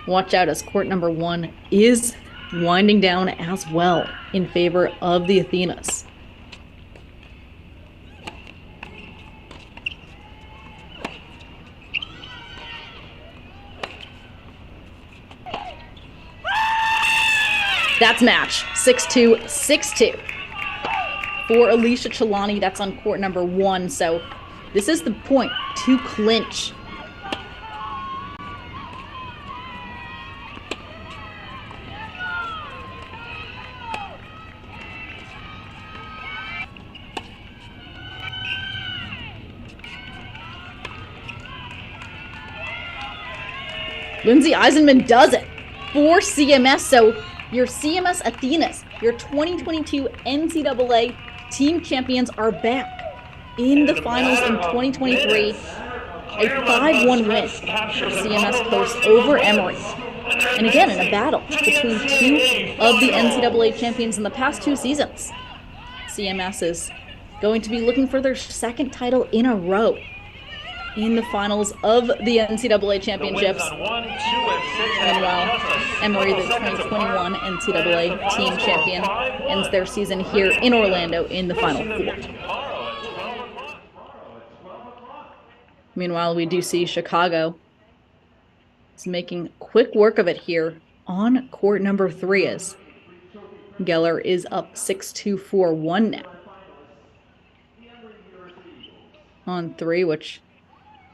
watch out, as court number 1 is winding down as well in favor of the Athenas. That's match 6-2, 6-2 for Alicia Chelani. That's on court number 1. So this is the point to clinch. Lindsay Eisenman does it for CMS. So your CMS Athenas, your 2022 NCAA team champions, are back in the finals in 2023. A 5-1 win for CMS hosts over Emory. And again, in a battle between two of the NCAA champions in the past 2 seasons. CMS is going to be looking for their 2nd title in a row in the finals of the NCAA championships. Meanwhile, Emory, the 2021 NCAA team champion, ends their season here in Orlando in the Final Four. Meanwhile, we do see Chicago is making quick work of it here on court number 3 as Geller is up 6-2, 4-1 now on 3, which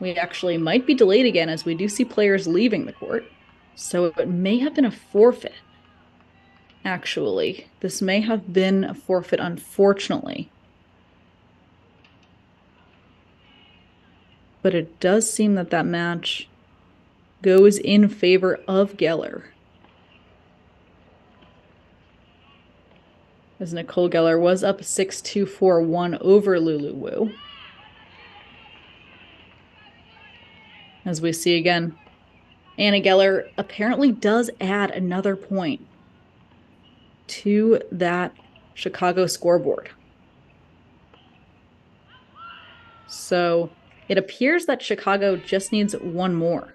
we actually might be delayed again as we do see players leaving the court. So it may have been a forfeit. Actually, this may have been a forfeit, unfortunately. But it does seem that that match goes in favor of Geller, as Nicole Geller was up 6-2, 4-1 over Lulu Wu. As we see again, Anna Geller apparently does add another point to that Chicago scoreboard. So it appears that Chicago just needs one more.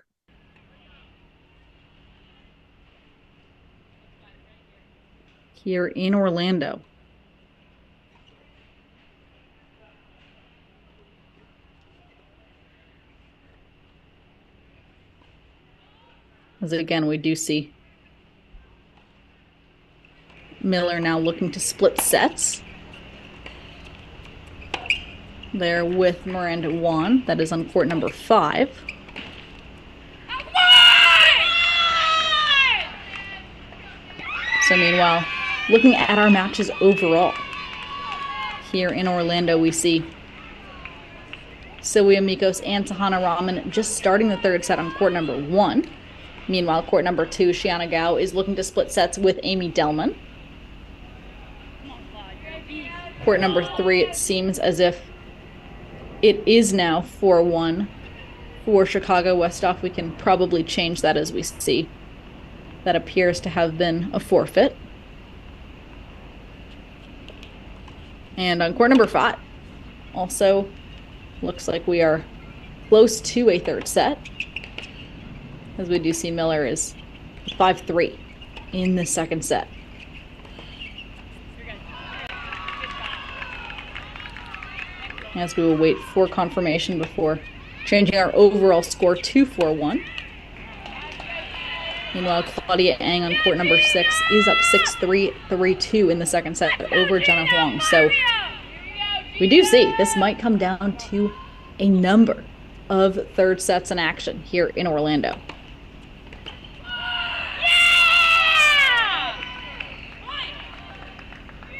Here in Orlando. As again, we do see Miller now looking to split sets. There with Miranda Juan. That is on court number 5. So meanwhile, looking at our matches overall, here in Orlando, we see Silvia Mikos and Tahana Rahman just starting the 3rd set on court number 1. Meanwhile, court number 2, Shiana Gao is looking to split sets with Amy Delman. Court number 3, it seems as if it is now 4-1 for Chicago Westhoff. We can probably change that as we see. That appears to have been a forfeit. And on court number 5, also looks like we are close to a 3rd set, as we do see Miller is 5-3 in the 2nd set. As we will wait for confirmation before changing our overall score to 4-1. Meanwhile, Claudia Ang on court number 6 is up 6-3, 3-2 in the 2nd set over Jenna Huang. So we do see this might come down to a number of 3rd sets in action here in Orlando.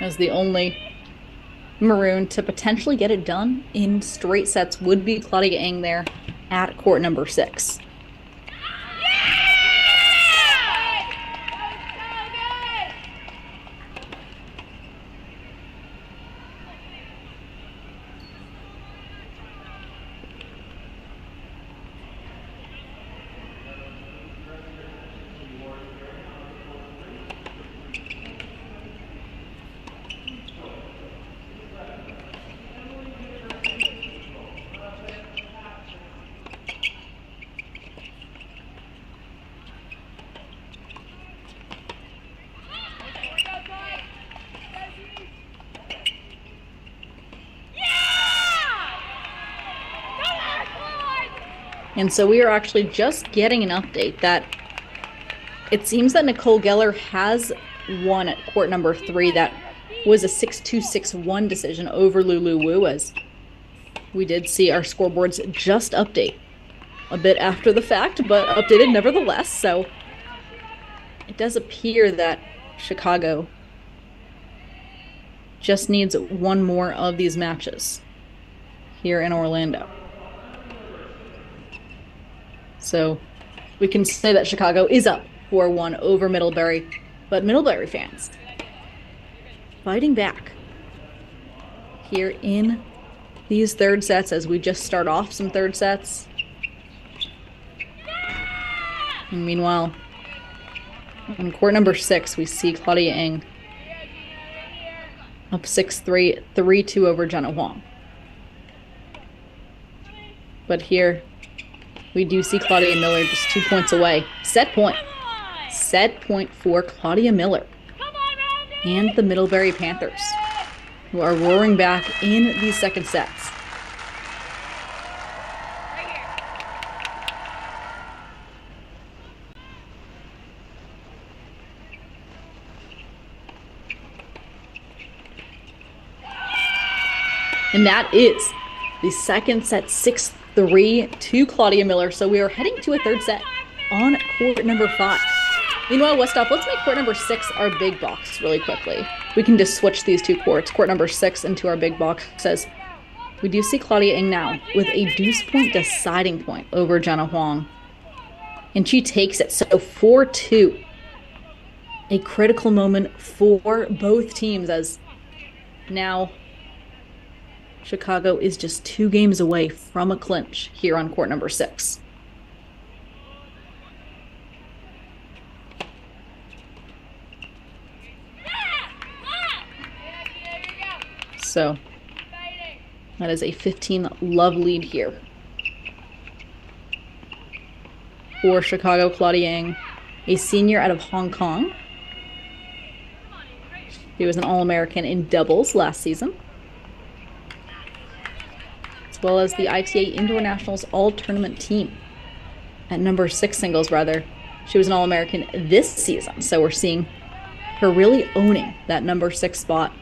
As the only Maroon to potentially get it done in straight sets would be Claudia Ang there at court number 6. And so we are actually just getting an update that it seems that Nicole Geller has won at court number 3. That was a 6-2, 6-1 decision over Lulu Wu, as we did see our scoreboards just update a bit after the fact, but updated nevertheless. So it does appear that Chicago just needs one more of these matches here in Orlando. So we can say that Chicago is up 4-1 over Middlebury, but Middlebury fans fighting back here in these third sets as we just start off some third sets. And meanwhile, on court number 6, we see Claudia Ng up 6-3, 3-2 over Jenna Huang. But here, we do see Claudia Miller just 2 points away. Set point. Set point for Claudia Miller and the Middlebury Panthers, who are roaring back in these second sets. And that is the second set, 6-3 to Claudia Miller. So we are heading to a third set on court number 5. Meanwhile, Westhoff, let's make court number 6 our big box really quickly. We can just switch these two courts, court number 6 into our big box. Says we do see Claudia Ng now with a deuce point deciding point over Jenna Huang. And she takes it. So 4-2. A critical moment for both teams, as now Chicago is just 2 games away from a clinch here on court number 6. So that is a 15-love lead here for Chicago. Claudia Ng, a senior out of Hong Kong. She was an All-American in doubles last season, as well as the ITA Indoor Nationals All-Tournament team at number 6 singles, rather. She was an All-American this season, so we're seeing her really owning that number 6 spot.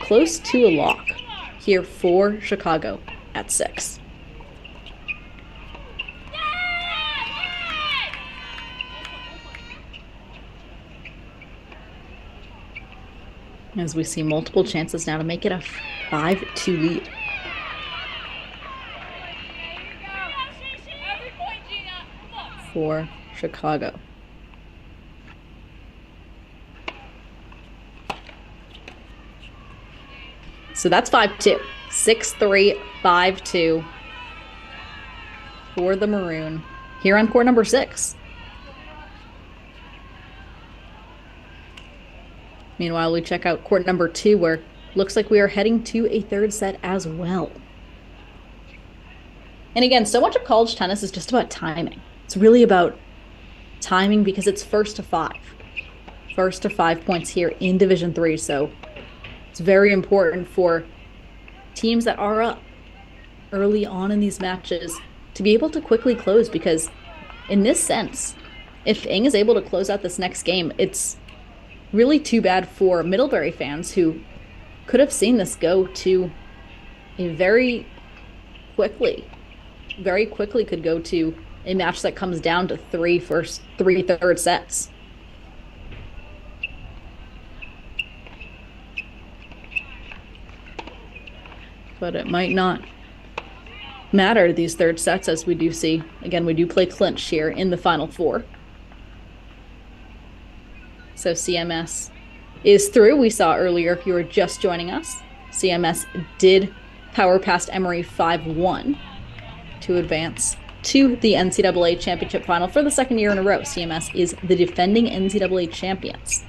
Close to a lock here for Chicago at 6. As we see multiple chances now to make it a 5-2 lead. For Chicago. So that's 5-2. 6-3, 5-2 for the Maroon here on court number 6. Meanwhile, we check out court number 2, where looks like we are heading to a third set as well. And again, so much of college tennis is just about timing. It's really about timing because it's first to 5. First to 5 points here in Division III. So it's very important for teams that are up early on in these matches to be able to quickly close, because in this sense, if Ng is able to close out this next game, it's really too bad for Middlebury fans who could have seen this go to a very quickly could go to a match that comes down to 3 third sets. But it might not matter, these third sets, as we do see. Again, we do play clinch here in the Final 4. So CMS is through. We saw earlier, if you were just joining us, CMS did power past Emory 5-1 to advance to the NCAA Championship Final for the second year in a row. CMS is the defending NCAA champions.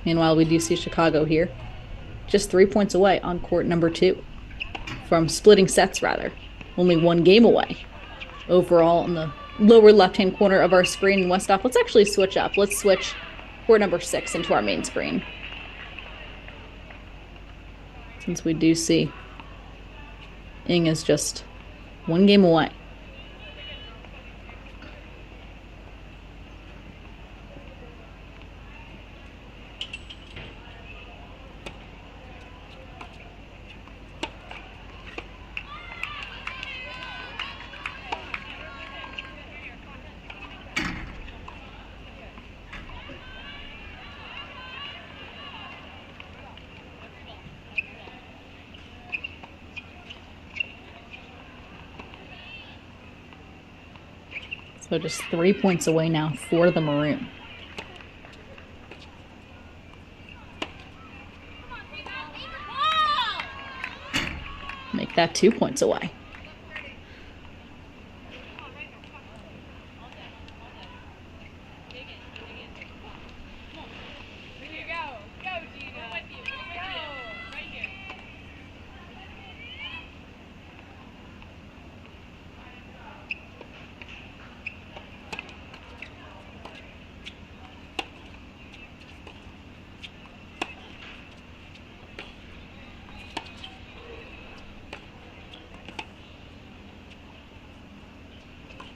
Meanwhile, we do see Chicago here, just 3 points away on court number 2 from splitting sets, rather. Only 1 game away overall in the lower left-hand corner of our screen. Westhoff, let's actually switch up. Let's switch court number 6 into our main screen, since we do see Ng is just 1 game away. So just 3 points away now for the Maroon. Make that 2 points away.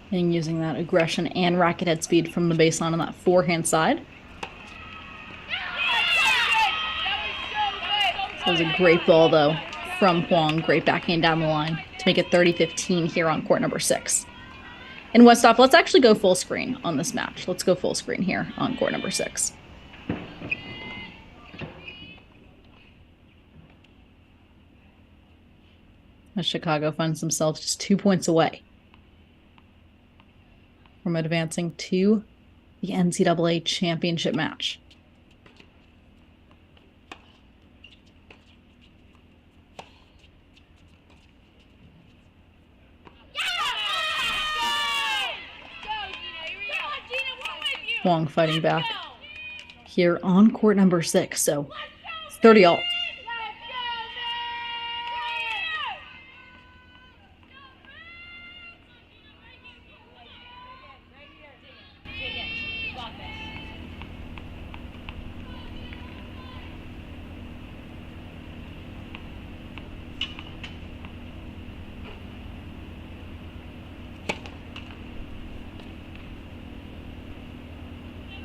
And using that aggression and racket head speed from the baseline on that forehand side. That was a great ball, though, from Huang. Great backhand down the line to make it 30-15 here on court number 6. And Westhoff, let's actually go full screen on this match. Let's go full screen here on court number 6. As Chicago finds themselves just 2 points away from advancing to the NCAA championship match. Huang fighting back here on court number 6. So 30-all.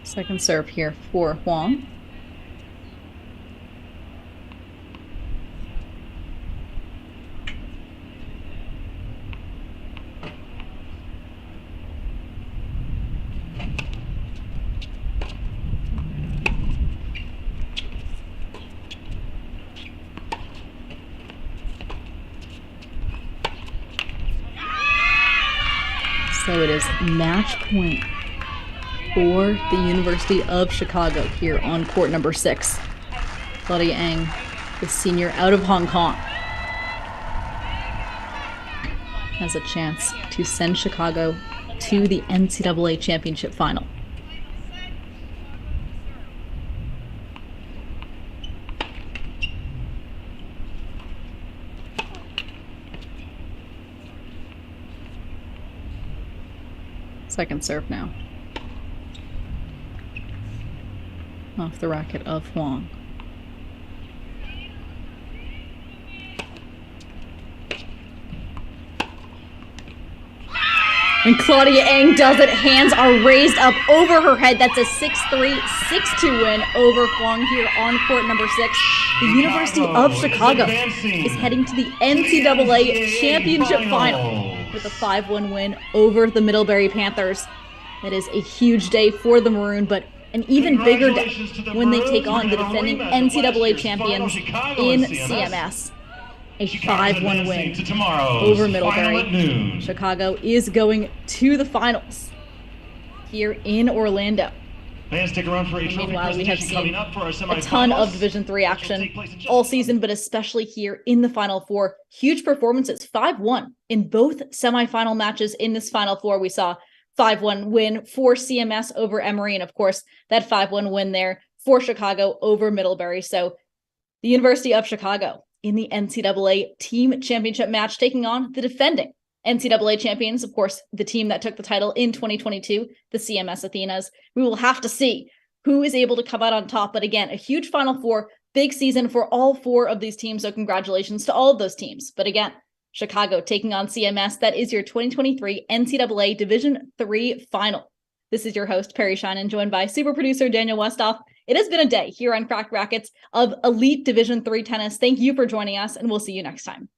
Second serve here for Huang. So it is match point for the University of Chicago here on court number 6. Claudia Eng, the senior out of Hong Kong, has a chance to send Chicago to the NCAA championship final. Second serve now. Off the racket of Huang. And Claudia Eng does it. Hands are raised up over her head. That's a 6-3, 6-2 win over Huang here on court number 6. The University of Chicago is heading to the NCAA championship final with a 5-1 win over the Middlebury Panthers. That is a huge day for the Maroon, but an even bigger day when they take on the defending NCAA champions in CMS. A 5-1 win over Middlebury. Chicago is going to the finals here in Orlando. Stick around for a meanwhile, we have seen a ton of Division III action all season, but especially here in the Final Four. Huge performances, 5-1 in both semifinal matches in this Final Four. We saw 5-1 win for CMS over Emory, and of course, that 5-1 win there for Chicago over Middlebury. So the University of Chicago in the NCAA team championship match, taking on the defending NCAA champions, of course, the team that took the title in 2022, the CMS Athenas. We will have to see who is able to come out on top. But again, a huge Final Four, big season for all 4 of these teams. So congratulations to all of those teams. But again, Chicago taking on CMS. That is your 2023 NCAA Division III final. This is your host, Perry Shannon, joined by super producer Daniel Westoff. It has been a day here on Cracked Rackets of elite Division III tennis. Thank you for joining us, and we'll see you next time.